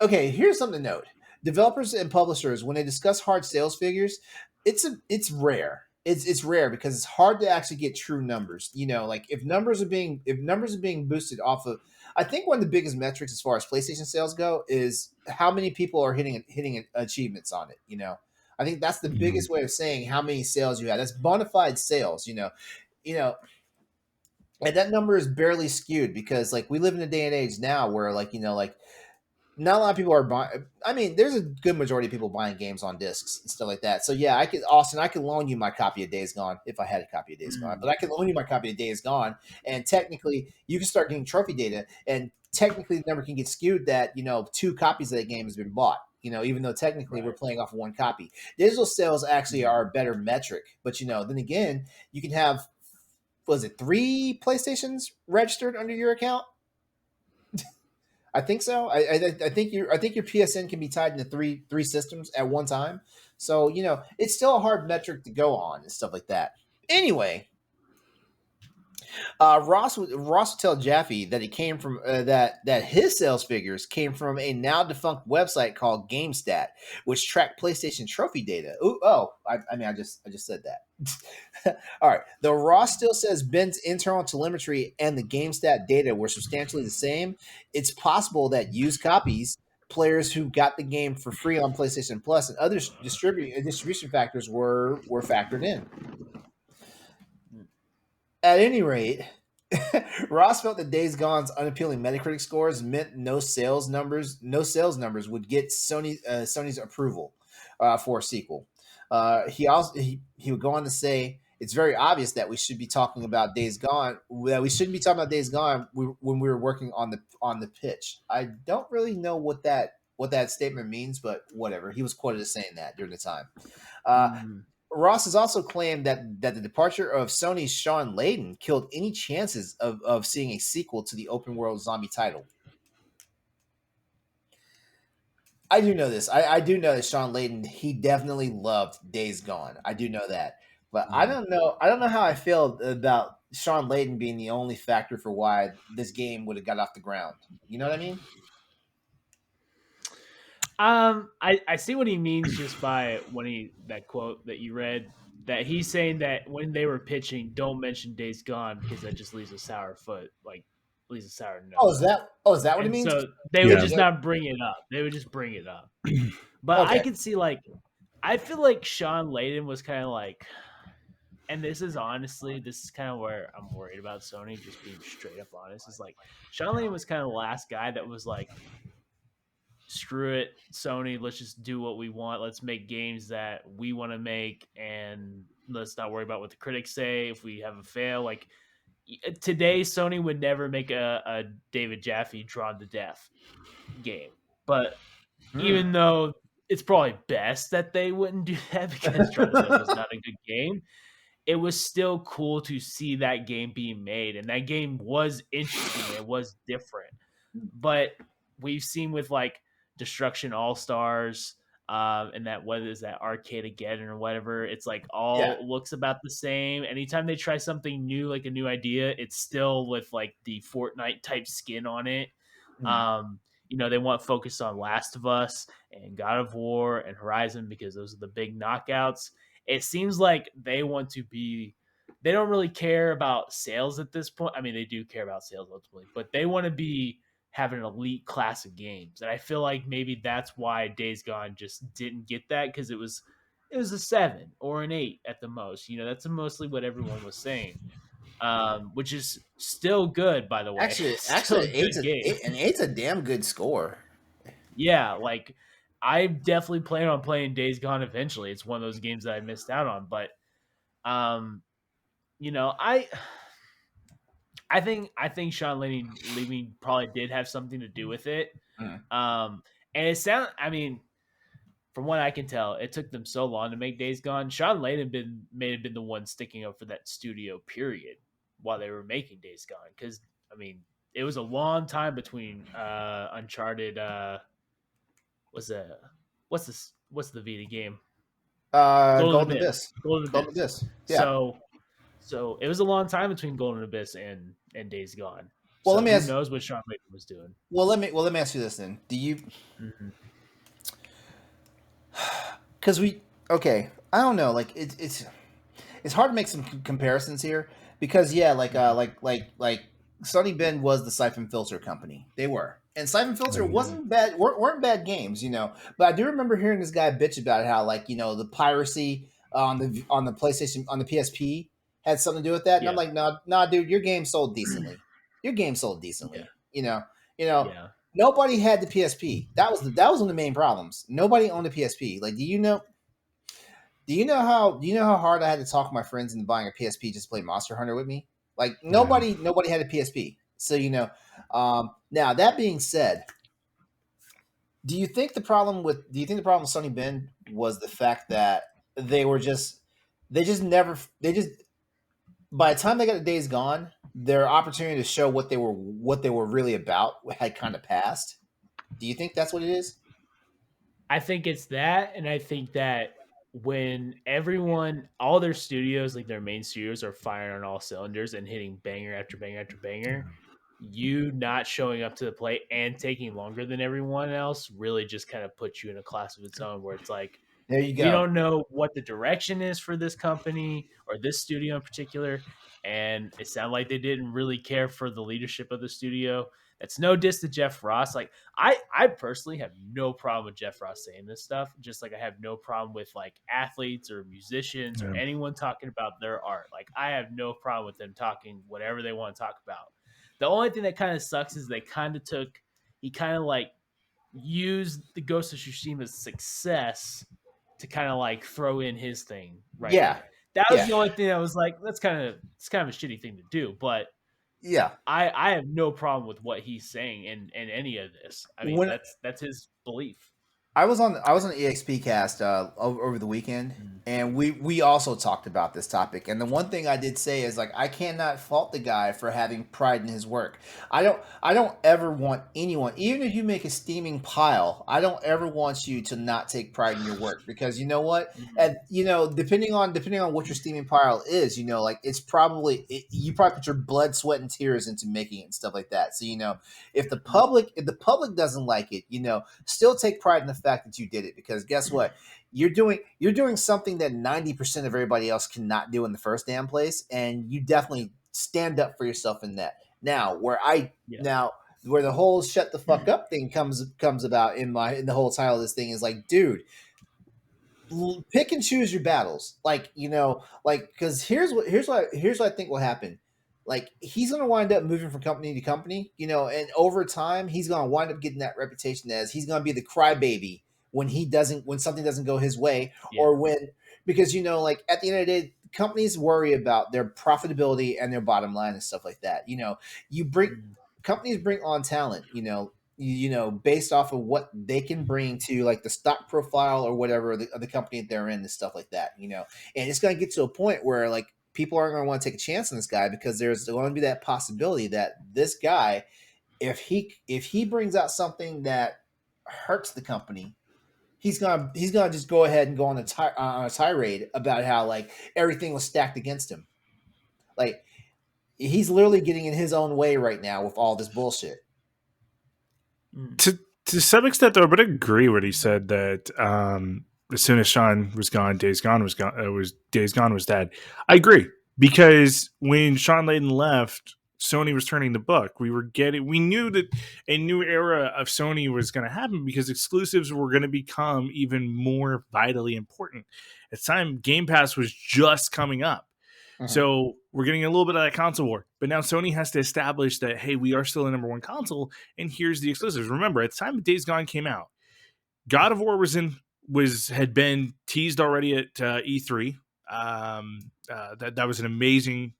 okay. Here's something to note: developers and publishers, when they discuss hard sales figures, it's rare. It's rare because it's hard to actually get true numbers. Like if numbers are being boosted off of. I think one of the biggest metrics as far as PlayStation sales go is how many people are hitting achievements on it. I think that's the Mhm. biggest way of saying how many sales you have. That's bona fide sales. You know, and that number is barely skewed because like we live in a day and age now where like not a lot of people are buying. I mean, there's a good majority of people buying games on discs and stuff like that. So yeah, I could loan you my copy of Days Gone if I had a copy of Days Gone. But Mhm. I can loan you my copy of Days Gone, and technically you can start getting trophy data, and technically the number can get skewed that two copies of that game has been bought. Even though technically we're Right. playing off of one copy, digital sales actually Mhm. are a better metric. But then again, you can have, was it 3 PlayStations registered under your account? I think so. I think your PSN can be tied into three systems at one time. So it's still a hard metric to go on and stuff like that. Anyway, Ross would tell Jaffe that it came from that his sales figures came from a now defunct website called GameStat, which tracked PlayStation trophy data. Ooh, oh, I mean, I just said that. All right. Though Ross still says Ben's internal telemetry and the GameStat data were substantially the same, it's possible that used copies, players who got the game for free on PlayStation Plus, and other distribution factors were factored in. Mhm. At any rate, Ross felt that Days Gone's unappealing Metacritic scores meant no sales numbers would get Sony's approval for a sequel. He would go on to say, "It's very obvious that we should be talking about Days Gone. That we shouldn't be talking about Days Gone when we were working on the pitch." I don't really know what that statement means, but whatever. He was quoted as saying that during the time. Uh, Mhm. Ross has also claimed that the departure of Sony's Sean Layden killed any chances of seeing a sequel to the open world zombie title. I do know this. I do know that Sean Layden, he definitely loved Days Gone. I do know that. But I don't know. I don't know how I feel about Sean Layden being the only factor for why this game would have got off the ground. You know what I mean? I see what he means just by that quote that you read, that he's saying that when they were pitching, don't mention Days Gone because that just leaves a sour foot, like leaves a sour Oh, is nose. that? Oh, is that what it And means? so they would Yeah. just not bring it up. They would just bring it up. But I Okay. could see like I feel like Sean Layden was kind of like, and this is kind of where I'm worried about Sony, just being straight up honest. Is like Sean Layden was kind of the last guy that was like, screw it, Sony, let's just do what we want. Let's make games that we want to make, and let's not worry about what the critics say. If we have a fail, like today, Sony would never make a David Jaffe Drawn to Death game. But even though it's probably best that they wouldn't do that because Drawn to Death was not a good game, it was still cool to see that game being made, and that game was interesting. It was different, but we've seen with like Destruction All Stars, and that what is that Arcade Again or whatever. It's like Yeah. all looks about the same. Anytime they try something new, like a new idea, it's still with like the Fortnite type skin on it. Um, they want focus on Last of Us and God of War and Horizon because those are the big knockouts. It seems like they want to be. They don't really care about sales at this point. I mean, they do care about sales ultimately, but they want to be have an elite class of games. And I feel like maybe that's why Days Gone just didn't get that, because it was a 7 or an 8 at the most. That's mostly what everyone was saying. Which is still good, by the way. Actually, Still a eight's good game. an eight's a damn good score. Yeah, like I definitely plan on playing Days Gone eventually. It's one of those games that I missed out on, but um, you know, I think Sean Lenny leaving probably did have something to do with it. Mm. And I mean, from what I can tell, it took them so long to make Days Gone. Sean Layden may have been the one sticking up for that studio period while they were making Days Gone, because I mean, it was a long time between Uncharted. Was a what's the Vita game? Golden Golden Abyss. Abyss. Golden Golden Abyss. Abyss. Yeah. So it was a long time between Golden Abyss and Days Gone. Well, So let me who ask. knows what Sean Layden was doing? Let me ask you this then. Do you? Mhm. Because we. Okay. I don't know. Like it's hard to make some comparisons here because yeah, like Sunny Ben was the Siphon Filter company. They were, and Siphon Filter wasn't bad. weren't bad games, But I do remember hearing this guy bitch about how like the piracy on the PlayStation on the PSP had something to do with that, and I'm Yeah. like, nah, dude, your game sold decently. Your game sold Yeah. decently. You know. Yeah. Nobody had the PSP. That was one of the main problems. Nobody owned a PSP. Like, do you know how hard I had to talk my friends into buying a PSP just to play Monster Hunter with me? Like nobody had a PSP. So now that being said, do you think the problem with Sonny Ben was the fact that they just never they just by the time they got the Days Gone, their opportunity to show what they were really about had kind of passed. Do you think that's what it is? I think it's that, and I think that when all their studios, like their main studios, are firing on all cylinders and hitting banger after banger after banger, you not showing up to the plate and taking longer than everyone else really just kind of puts you in a class of its own, where it's like, There you we go. don't know what the direction is for this company or this studio in particular. And it sounded like they didn't really care for the leadership of the studio. That's no diss to Jeff Ross. Like I personally have no problem with Jeff Ross saying this stuff. Just like I have no problem with like athletes or musicians or anyone talking about their art. Like I have no problem with them talking whatever they want to talk about. The only thing that kind of sucks is he kind of like used the Ghost of Tsushima's success to kind of like throw in his thing right Yeah, away. That was yeah, the only thing that was like, it's kind of a shitty thing to do, but yeah. I have no problem with what he's saying in any of this. I mean, When that's his belief. I was on the EXP cast over the weekend, Mm. and we also talked about this topic. And the one thing I did say is like I cannot fault the guy for having pride in his work. I don't ever want anyone, even if you make a steaming pile, I don't ever want you to not take pride in your work, because you know what, Mm. and depending on what your steaming pile is, like it's probably you probably put your blood, sweat, and tears into making it and stuff like that. So if the public doesn't like it, still take pride in the fact that you did it, because guess what, you're doing something that 90% of everybody else cannot do in the first damn place, and you definitely stand up for yourself in that. Yeah. Now where the whole shut the fuck up thing comes about in the whole title of this thing is like, dude, pick and choose your battles. Because here's what I think will happen. Like, he's gonna wind up moving from company to company, and over time he's gonna wind up getting that reputation as he's gonna be the crybaby when something doesn't go his way, Yeah. or because like at the end of the day, companies worry about their profitability and their bottom line and stuff like that. You bring Mm. companies bring on talent, based off of what they can bring to like the stock profile or whatever of the company that they're in and stuff like that, and it's going to get to a point where like people aren't going to want to take a chance on this guy, because there's going to be that possibility that this guy, if he brings out something that hurts the company, he's gonna just go ahead and go on a tirade about how like everything was stacked against him. Like, he's literally getting in his own way right now with all this bullshit. Mm. To some extent, though, but I agree what he said that as soon as Sean was gone, Days Gone was gone. Was Days Gone was dead. I agree, because when Sean Layden left, Sony was turning the book. We knew that a new era of Sony was going to happen, because exclusives were going to become even more vitally important. At the time, Game Pass was just coming up. Mhm. So we're getting a little bit of that console war. But now Sony has to establish that, hey, we are still the number one console, and here's the exclusives. Remember, at the time Days Gone came out, God of War had been teased already at E3. That was an amazing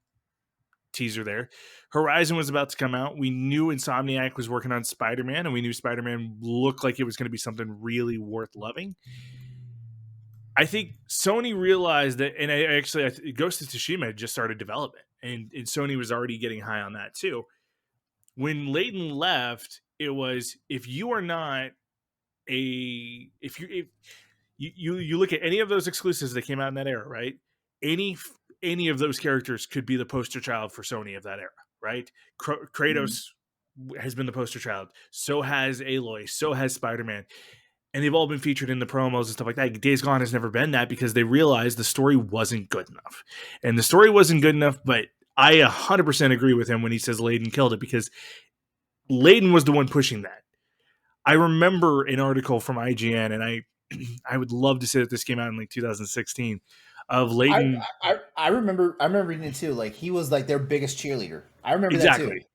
teaser there. Horizon was about to come out. We knew Insomniac was working on Spider-Man, and we knew Spider-Man looked like it was going to be something really worth loving. I think Sony realized that, and Ghost of Tsushima had just started development, and Sony was already getting high on that too. When Layden left, it was, if you are not if you look at any of those exclusives that came out in that era, right? Any any of those characters could be the poster child for Sony of that era, right? Kratos has been the poster child. So has Aloy. So has Spider-Man, and they've all been featured in the promos and stuff like that. Days Gone has never been that, because they realized the story wasn't good enough. And the story wasn't good enough, but I 100% agree with him when he says Layden killed it, because Layden was the one pushing that. I remember an article from IGN, and I would love to say that this came out in like 2016, of I, Layden. I remember reading it too. Like, he was like their biggest cheerleader. I remember that too. Exactly.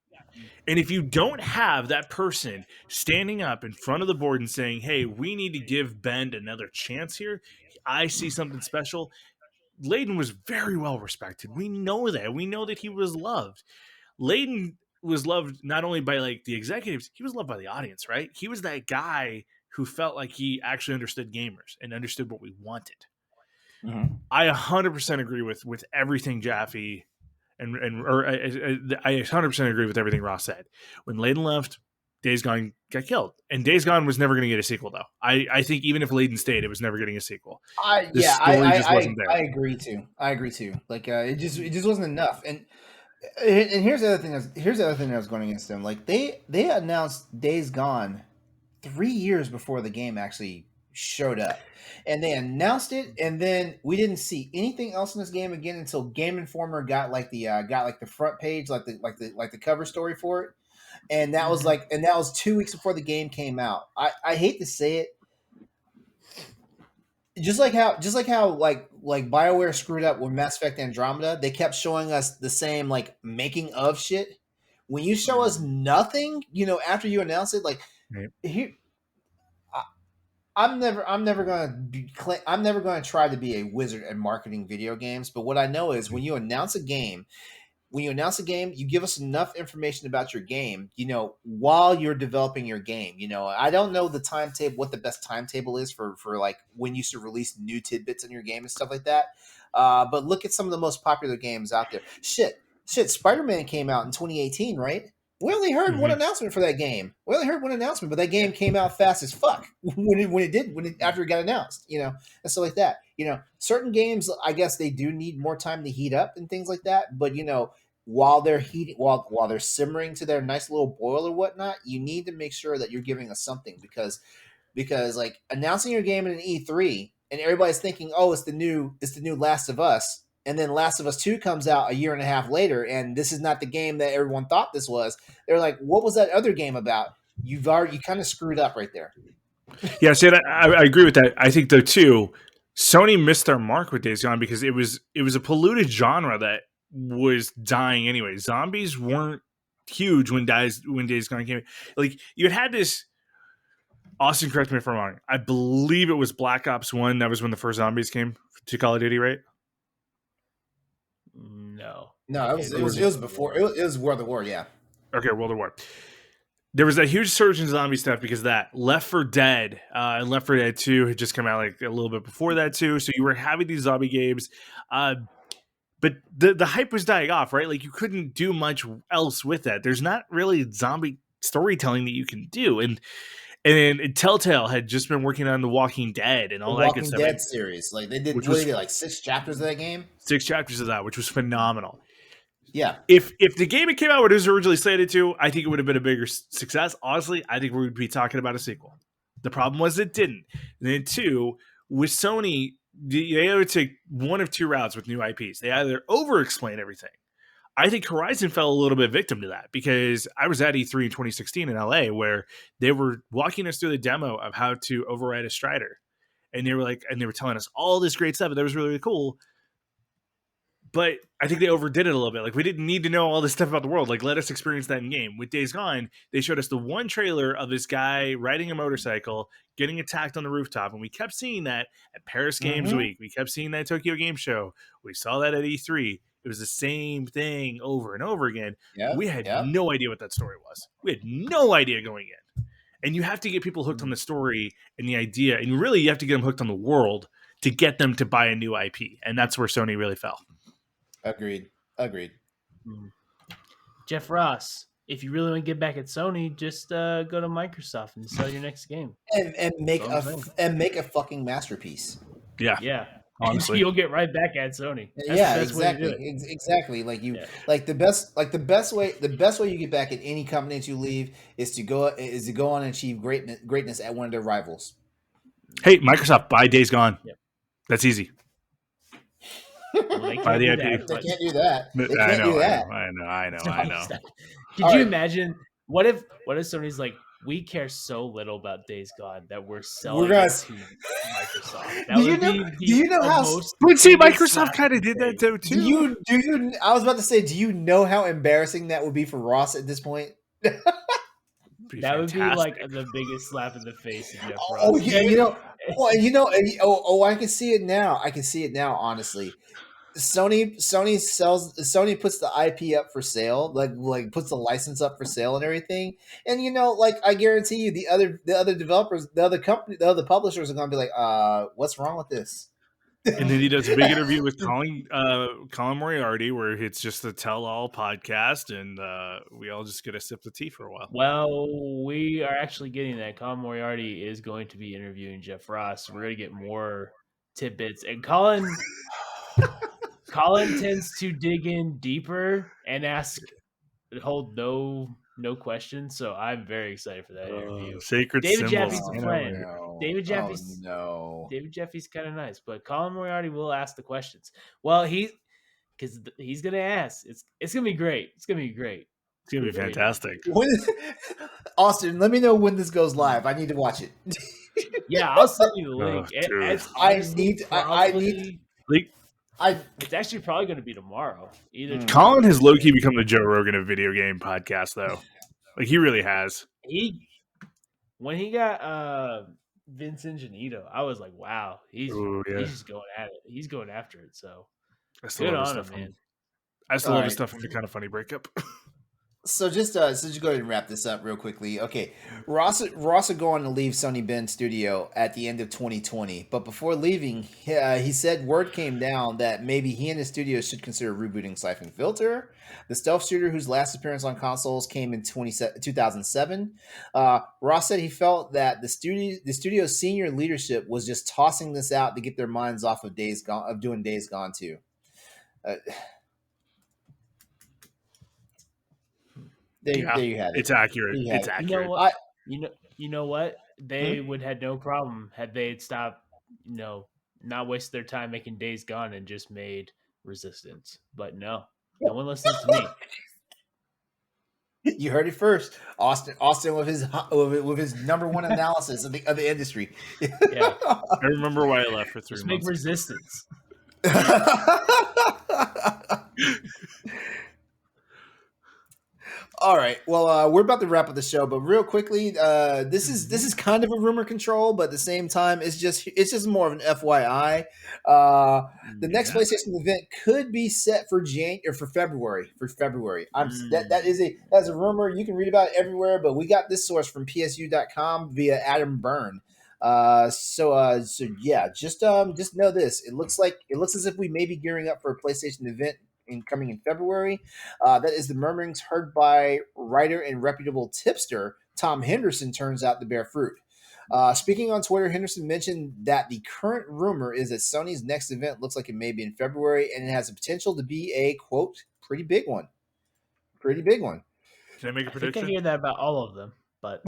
And if you don't have that person standing up in front of the board and saying, hey, we need to give Bend another chance here, I see something special. Layden was very well respected. We know that. We know that he was loved. Layden was loved not only by like the executives, he was loved by the audience, right? He was that guy who felt like he actually understood gamers and understood what we wanted. Mhm. I 100% agree with everything Jaffe I 100% agree with everything Ross said. When Layden left, Days Gone got killed, and Days Gone was never going to get a sequel. Though I think even if Layden stayed, it was never getting a sequel. I The yeah, I story just I I, wasn't I there. agree too. I agree too. Like, it just wasn't enough. And here's the other thing. Here's the other thing that was going against them. Like, they announced Days Gone 3 years before the game actually showed up, and they announced it, and then we didn't see anything else in this game again until Game Informer got like the front page, like the cover story for it, and that was 2 weeks before the game came out. I hate to say it, just like how like BioWare screwed up with Mass Effect Andromeda. They kept showing us the same like making of shit. When you show us nothing, after you announce it, like, Right. here, I, I'm never gonna try to be a wizard at marketing video games. But what I know is, when you announce a game, when you announce a game, you give us enough information about your game, while you're developing your game. I don't know the timetable, what the best timetable is for like when you should release new tidbits in your game and stuff like that. But look at some of the most popular games out there. Shit, Spider-Man came out in 2018, right? We only heard one announcement for that game. We only heard one announcement, but that game came out fast as fuck after it got announced, and stuff like that. Certain games, I guess they do need more time to heat up and things like that. But while they're while they're simmering to their nice little boil or whatnot, you need to make sure that you're giving us something because like announcing your game in an E3 and everybody's thinking, oh, it's the new Last of Us. And then Last of Us 2 comes out a year and a half later, and this is not the game that everyone thought this was. They're like, what was that other game about? You kind of screwed up right there. Yeah, see, I agree with that. I think, though, too, Sony missed their mark with Days Gone because it was a polluted genre that was dying anyway. Zombies weren't huge when Days Gone came. Like, you had this... Austin, correct me if I'm wrong. I believe it was Black Ops 1. That was when the first zombies came to Call of Duty, right? No, it was before. It was World of War, yeah. Okay, World of War. There was a huge surge in zombie stuff because of that. Left 4 Dead and Left 4 Dead 2 had just come out like a little bit before that too. So you were having these zombie games, but the hype was dying off, right? Like you couldn't do much else with that. There's not really zombie storytelling that you can do, and Telltale had just been working on The Walking Dead and all that good stuff. Walking Dead series, like they did like 6 chapters of that game. 6 chapters of that, which was phenomenal. Yeah. If the game had came out when it was originally slated to, I think it would have been a bigger success. Honestly, I think we would be talking about a sequel. The problem was it didn't. And then 2, with Sony, they either take one of 2 routes with new IPs. They either over-explain everything. I think Horizon fell a little bit victim to that because I was at E3 in 2016 in LA where they were walking us through the demo of how to override a Strider. And they were telling us all this great stuff. And that was really, really cool. But I think they overdid it a little bit. Like, we didn't need to know all this stuff about the world. Like, let us experience that in game. With Days Gone, they showed us the one trailer of this guy riding a motorcycle, getting attacked on the rooftop. And we kept seeing that at Paris Games Week. We kept seeing that at Tokyo Game Show. We saw that at E3. It was the same thing over and over again. We had no idea what that story was. We had no idea going in. And you have to get people hooked on the story and the idea. And really, you have to get them hooked on the world to get them to buy a new IP. And that's where Sony really fell. Agreed. Jeff Ross, if you really want to get back at Sony, just go to Microsoft and sell your next game. And make a fucking masterpiece. Yeah. Honestly, you'll get right back at Sony. That's exactly. Like the best way you get back at any company that you leave is to go on and achieve greatness at one of their rivals. Hey, Microsoft, buy Days Gone. Yep. That's easy. Well, they can't do that. They can't do that. They can't do that. I know. Could you imagine? What if Sony's like, we care so little about Days Gone that we're selling it to Microsoft. That would be do you know how? But see, Microsoft kind of did that too. Do you? I was about to say, do you know how embarrassing that would be for Ross at this point? That would be like the biggest slap in the face of Jeff Ross. Oh yeah, I can see it now. Honestly, Sony puts the IP up for sale, like puts the license up for sale and everything. And I guarantee you, the other developers, the other publishers are gonna be like, what's wrong with this? And then he does a big interview with Colin Moriarty, where it's just a tell-all podcast, and we all just get a sip of tea for a while. Well, we are actually getting that. Colin Moriarty is going to be interviewing Jeff Ross. We're going to get more tidbits, and Colin tends to dig in deeper and hold no questions. So I'm very excited for that interview. Sacred David symbols. Jaffe's a friend. David Jaffe's kind of nice, but Colin Moriarty will ask the questions. Well, because he's gonna ask. It's gonna be great. It's gonna be great. It's gonna be fantastic. Austin, let me know when this goes live. I need to watch it. Yeah, I'll send you the link. It's actually probably going to be tomorrow. Colin has low-key become the Joe Rogan of video game podcast, though. Like, he really has. When he got Vince Ingenito, I was like, wow, he's just going at it. He's going after it. So good on him, man. I still All love his right. stuff from the Kind of Funny breakup. So just go ahead and wrap this up real quickly. Okay, Ross would go on to leave Sony Bend Studio at the end of 2020, but before leaving, he said word came down that maybe he and his studio should consider rebooting Siphon Filter, the stealth shooter whose last appearance on consoles came in 2007. Ross said he felt that the studio's senior leadership was just tossing this out to get their minds off of doing Days Gone 2. There you have it. It's accurate. You have It's it. You know accurate. what? You know what? They would had no problem had they had stopped, not waste their time making Days Gone and just made Resistance. But no one listens to me. You heard it first, Austin with his number one analysis of the industry. Yeah, I remember why I left for 3 just months. make Resistance. All right. Well, we're about to wrap up the show, but real quickly, this is kind of a rumor control, but at the same time, it's just more of an FYI. The next PlayStation event could be set for February. That's a rumor. You can read about it everywhere, but we got this source from PSU.com via Adam Byrne. So yeah, just know this. It looks as if we may be gearing up for a PlayStation event coming in February. That is the murmurings heard by writer and reputable tipster Tom Henderson turns out to bear fruit. Speaking on Twitter, Henderson mentioned that the current rumor is that Sony's next event looks like it may be in February, and it has the potential to be a, quote, pretty big one. Pretty big one. Can I make a I think prediction? I hear that about all of them, but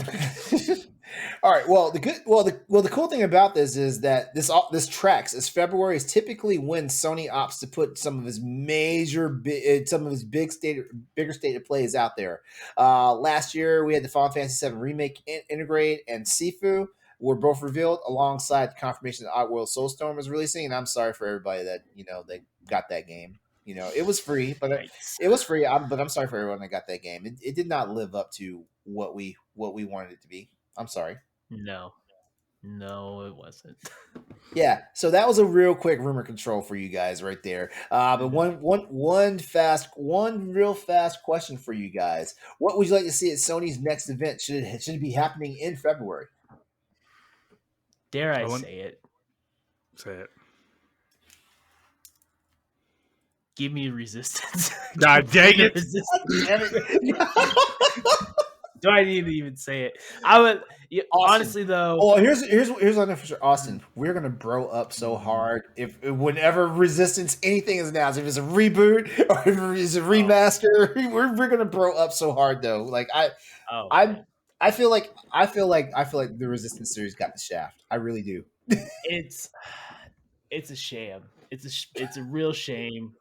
all right. Well, the cool thing about this is that this tracks as February is typically when Sony opts to put some of his bigger stated plays out there. Last year we had the Final Fantasy VII Remake integrate and Sifu were both revealed alongside the confirmation that Oddworld Soulstorm was releasing. And I'm sorry for everybody that they got that game. It was free, but but I'm sorry for everyone that got that game. It did not live up to what we wanted it to be. I'm sorry. No, it wasn't. Yeah, so that was a real quick rumor control for you guys right there. But one real fast question for you guys: what would you like to see at Sony's next event? Should it be happening in February? Dare I say it? Say it. Give me Resistance. God dang it! Do I need to even say it? I would honestly though. Oh, here's what I know for sure, Austin. We're gonna bro up so hard if whenever Resistance anything is announced, if it's a reboot or if it's a remaster, we're gonna bro up so hard though. Like I feel like the Resistance series got the shaft. I really do. It's a shame. It's a real shame.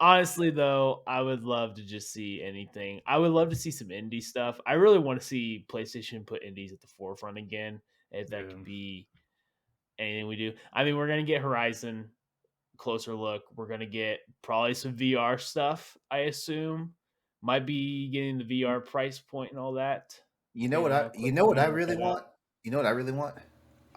Honestly, though, I would love to just see anything. I would love to see some indie stuff. I really want to see PlayStation put indies at the forefront again. If that can be anything we do. I mean, we're going to get Horizon, closer look. We're going to get probably some VR stuff, I assume. Might be getting the VR price point and all that. You know what I really want? You know what I really want?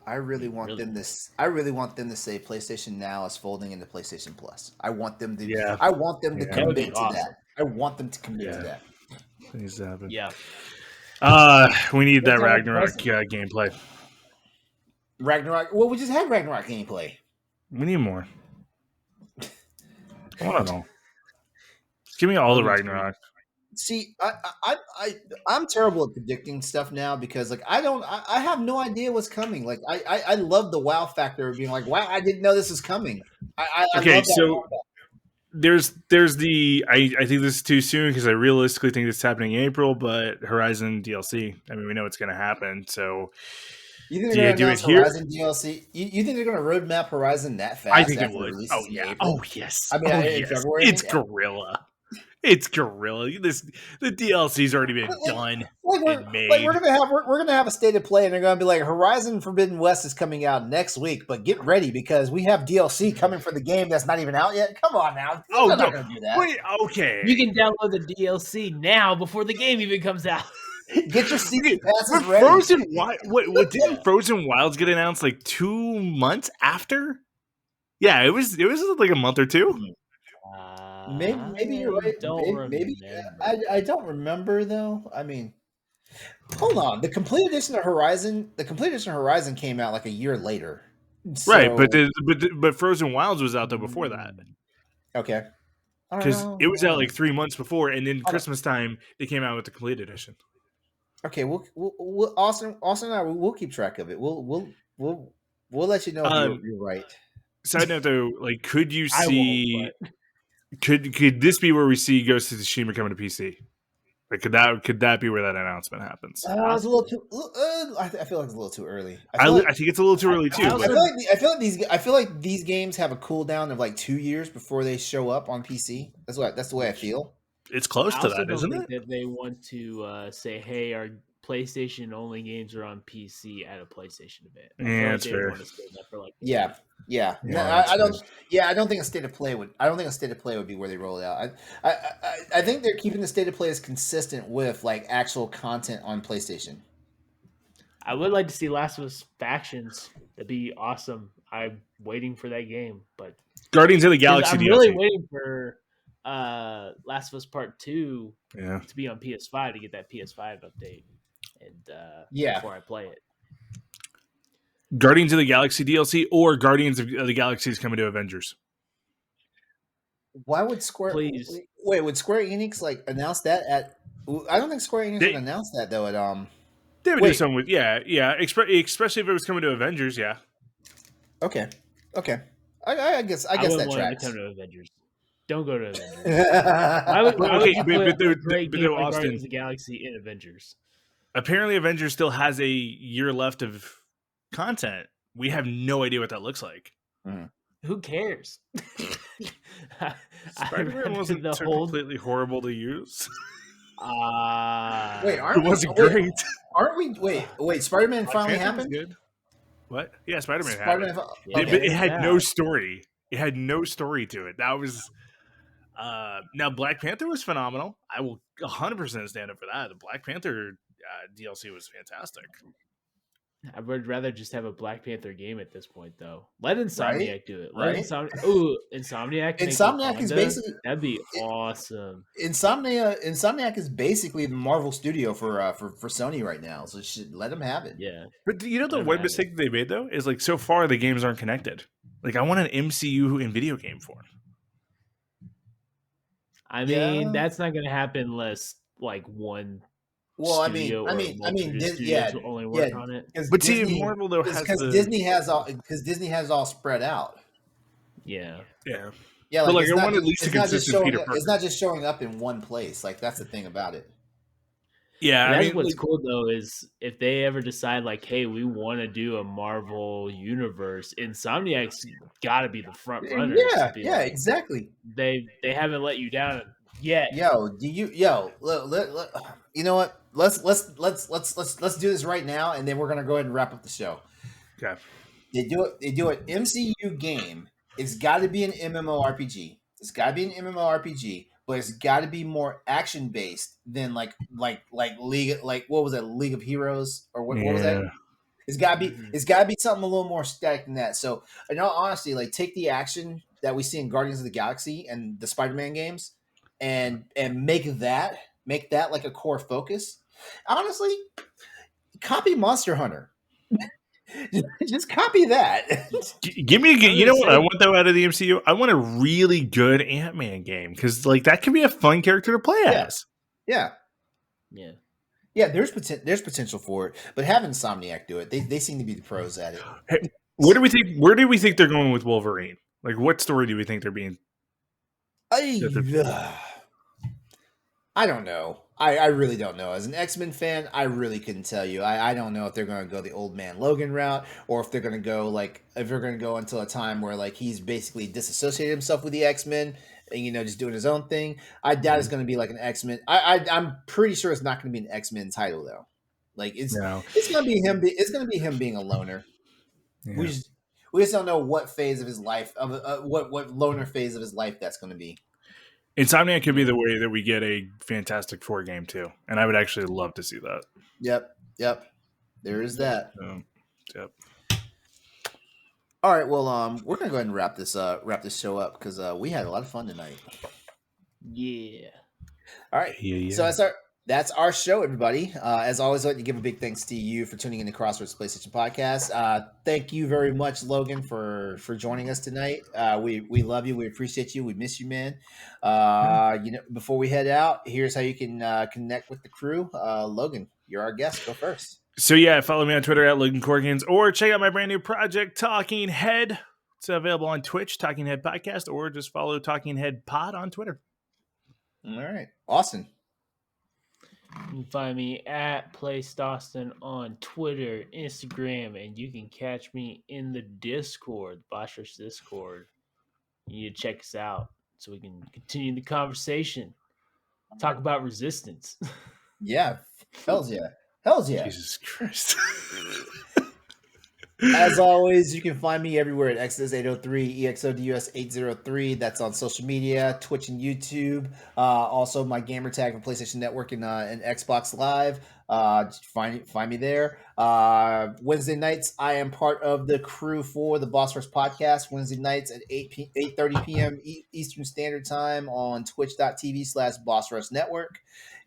I really want them to say PlayStation Now is folding into PlayStation Plus. I want them to. Yeah. I want them to commit to that. I want them to commit to that. That needs to happen. Yeah. We need that Ragnarok gameplay. Ragnarok. Well, we just had Ragnarok gameplay. We need more. I want to know. Just give me all the Ragnarok. See, I'm terrible at predicting stuff now because I have no idea what's coming. Like I love the wow factor of being like, wow, I didn't know this was coming. Okay, so there's the I think this is too soon because I realistically think this is happening in April, but Horizon DLC. I mean, we know it's going to happen. So you think they're going to announce Horizon DLC? You think they're going to roadmap Horizon that fast? I think they would. Oh yeah. Oh yes. I mean, in February, it's Gorilla. It's Gorilla. The DLC's already been done and made. Like we're gonna have a state of play, and they're gonna be like, Horizon Forbidden West is coming out next week, but get ready because we have DLC coming for the game that's not even out yet. Come on now. Oh, I'm not gonna do that. Wait, okay. You can download the DLC now before the game even comes out. Get your season passes ready. Frozen Wild. What didn't Frozen Wilds get announced like 2 months after? Yeah, it was like a month or two. Maybe you're I right. don't Maybe remember. I don't remember though. I mean, hold on. The complete edition of Horizon came out like a year later. Right, but So but Frozen Wilds was out though before that okay. I don't because know. it was out like 3 months before, and then Hold on. Christmas time they came out with the complete edition. Okay, we'll Austin and I we'll keep track of it. We'll let you know if you're right. Side note though, like, could you I won't, see? but Could this be where we see Ghost of Tsushima coming to PC? Like, could that be where that announcement happens? It's a little too. I feel like it's a little too early. I think it's a little too early too. also- I feel like these games have a cooldown of like 2 years before they show up on PC. That's the way I feel. It's close I to also that, don't isn't think it? that they want to say, "Hey, our PlayStation only games are on PC at a PlayStation event." I feel Yeah, like that's they fair. want to say that for like Yeah. Yeah, No, that's I don't. fair. Yeah, I don't think a state of play would. I don't think a state of play would be where they roll it out. I think they're keeping the state of play as consistent with like actual content on PlayStation. I would like to see Last of Us Factions. That'd be awesome. I'm waiting for that game, but Guardians of the 'cause Galaxy I'm DLC. really waiting for Last of Us Part 2 Yeah. to be on PS5 to get that PS5 update, and Yeah. before I play it. Guardians of the Galaxy DLC or Guardians of the Galaxy is coming to Avengers. Why would Square? Please. Wait, would Square Enix like announce that at? I don't think Square Enix They- would announce that though. At They would do Wait. something with especially if it was coming to Avengers. Yeah, Okay. I guess I that wouldn't want it to tracks. come to Avengers. Don't go to Avengers. Why yeah, would, why would Okay, you but- put but a the- great but game the like Austin- Guardians of the Galaxy in Avengers? apparently Avengers still has a year left of content. We have no idea what that looks like. Who cares? Spider-Man wasn't the so whole. completely horrible to use. Wait, It aren't wasn't wait, great. Aren't we? Wait. Spider-Man Black finally Panther was happened. good. What? Yeah, Spider-Man Spider-Man. happened. Yeah, But it had yeah. no story. It had no story to it. That was now Black Panther was phenomenal. I will 100% stand up for that. The Black Panther DLC was fantastic. I would rather just have a Black Panther game at this point, though. Let Insomniac Right? do it. Right? Insomniac. make Insomniac is Wakanda? basically That'd be awesome. Insomniac is basically the Marvel studio for Sony right now. So should let them have it. Yeah. But you know the Let 'em one have mistake they made though is like so far the games aren't connected. Like I want an MCU in video game form. I Yeah. mean, that's not going to happen unless like one. Well, studio or multitude of studios will only work on it. But see, Marvel though has because the Disney has it all spread out. Yeah. yeah. Yeah, But, like, it's I not want at just- least a it's not just consistent showing Peter up- Parker. It's not just showing up in one place. Like that's the thing about it. Yeah, That's I mean, what's like, cool though is if they ever decide like, hey, we want to do a Marvel universe, Insomniac's got to be the front runners. to be like, exactly. They haven't let you down yet. Yo, you know what? Let's do this right now, and then we're gonna go ahead and wrap up the show. okay. They do an MCU game. It's got to be an MMORPG. It's got to be an MMORPG, but it's got to be more action based than like League, like what was that, League of Heroes, or what was that? Yeah. It's got to be Mhm. it's got to be something a little more static than that. So, in all honesty, like take the action that we see in Guardians of the Galaxy and the Spider-Man games, and make that like a core focus. Honestly, copy Monster Hunter. Just copy that. Give me a game. You know what I saying. want though out of the MCU? I want a really good Ant-Man game because like that can be a fun character to play Yeah. as. Yeah. Yeah, there's potential for it, but have Insomniac do it. They seem to be the pros at it. Where do we think they're going with Wolverine? Like, what story do we think they're being? I don't know. I really don't know. As an X-Men fan, I really couldn't tell you. I don't know if they're going to go the old man Logan route, or if they're going to go until a time where like he's basically disassociated himself with the X-Men and just doing his own thing. I doubt it's going to be like an X-Men. I'm pretty sure it's not going to be an X-Men title though. Like it's going to be him. It's going to be him being a loner. Yeah. We just don't know what phase of his life what loner phase of his life that's going to be. Insomniac could be the way that we get a Fantastic Four game too, and I would actually love to see that. Yep. There is that. Yep. All right, well, we're gonna go ahead and wrap this show up because we had a lot of fun tonight. Yeah. All right, so that's our show, everybody. As always, I'd like to give a big thanks to you for tuning in to Crossroads PlayStation Podcast. Thank you very much, Logan, for joining us tonight. We love you, we appreciate you, we miss you, man. Before we head out, here's how you can connect with the crew. Logan, you're our guest. Go first. So yeah, follow me on Twitter at Logan Corkins, or check out my brand new project, Talking Head. It's available on Twitch, Talking Head Podcast, or just follow Talking Head Pod on Twitter. All right, Austin. You can find me at PlayStation on Twitter, Instagram, and you can catch me in the Discord, Boschers Discord. You need to check us out so we can continue the conversation. Talk about resistance. Yeah, hells yeah. Jesus Christ. As always, you can find me everywhere at Exodus803, EXODUS803. That's on social media, Twitch and YouTube. Also, my gamer tag for PlayStation Network and Xbox Live. Find me there. Wednesday nights, I am part of the crew for the Boss Rush Podcast. Wednesday nights at 8:30 p.m. Eastern Standard Time on twitch.tv/Boss Rush Network.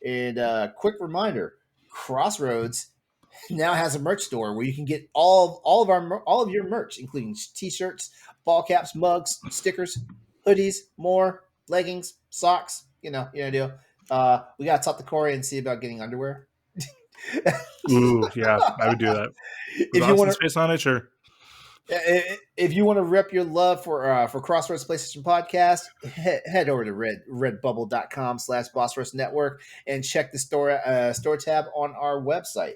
And quick reminder, Crossroads now has a merch store where you can get all of your merch, including t-shirts, ball caps, mugs, stickers, hoodies, more leggings, socks. You know deal. We gotta talk to Corey and see about getting underwear. Ooh, yeah, I would do that. If you want to space on it, sure. If you want to rep your love for Crossroads PlayStation Podcast, head over to redbubble.com/Boss Rush Network and check the store tab on our website.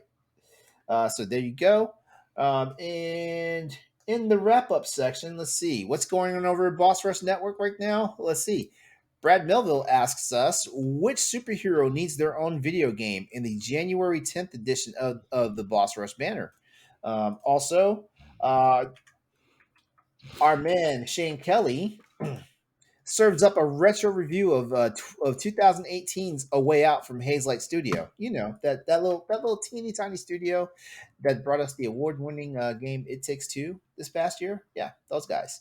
So there you go. And in the wrap-up section, let's see. What's going on over at Boss Rush Network right now? Let's see. Brad Melville asks us, which superhero needs their own video game in the January 10th edition of the Boss Rush banner? Also, our man, Shane Kelly, serves up a retro review of 2018's A Way Out from Hazelight Studio. You know, that little teeny tiny studio that brought us the award-winning game It Takes Two this past year. Yeah, those guys.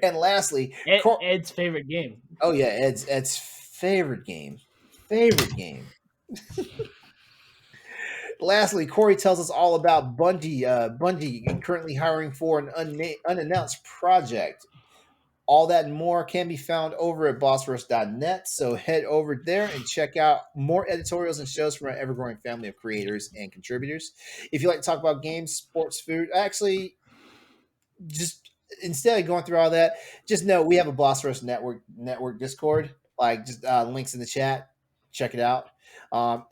And lastly, Ed's favorite game. Oh yeah, Ed's favorite game. Lastly, Corey tells us all about Bungie currently hiring for an unannounced project. All that and more can be found over at bossrush.net. So head over there and check out more editorials and shows from our ever-growing family of creators and contributors. If you like to talk about games, sports, food, actually, just instead of going through all that, just know we have a Boss Rush Network Discord. Just links in the chat. Check it out.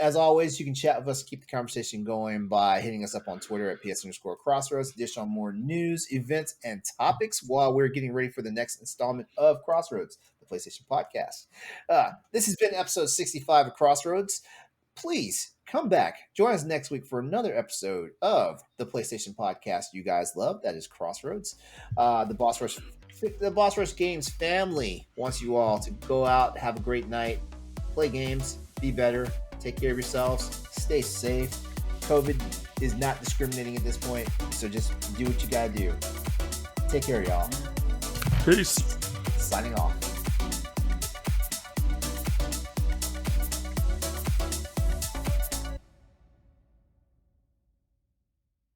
As always, you can chat with us, keep the conversation going by hitting us up on Twitter at PS_Crossroads. Dish on more news, events, and topics while we're getting ready for the next installment of Crossroads, the PlayStation Podcast. This has been episode 65 of Crossroads. Please come back. Join us next week for another episode of the PlayStation Podcast you guys love. That is Crossroads. The Boss Rush Games family wants you all to go out, have a great night, play games, be better, take care of yourselves, stay safe. COVID is not discriminating at this point, so just do what you gotta do. Take care, y'all. Peace. Signing off.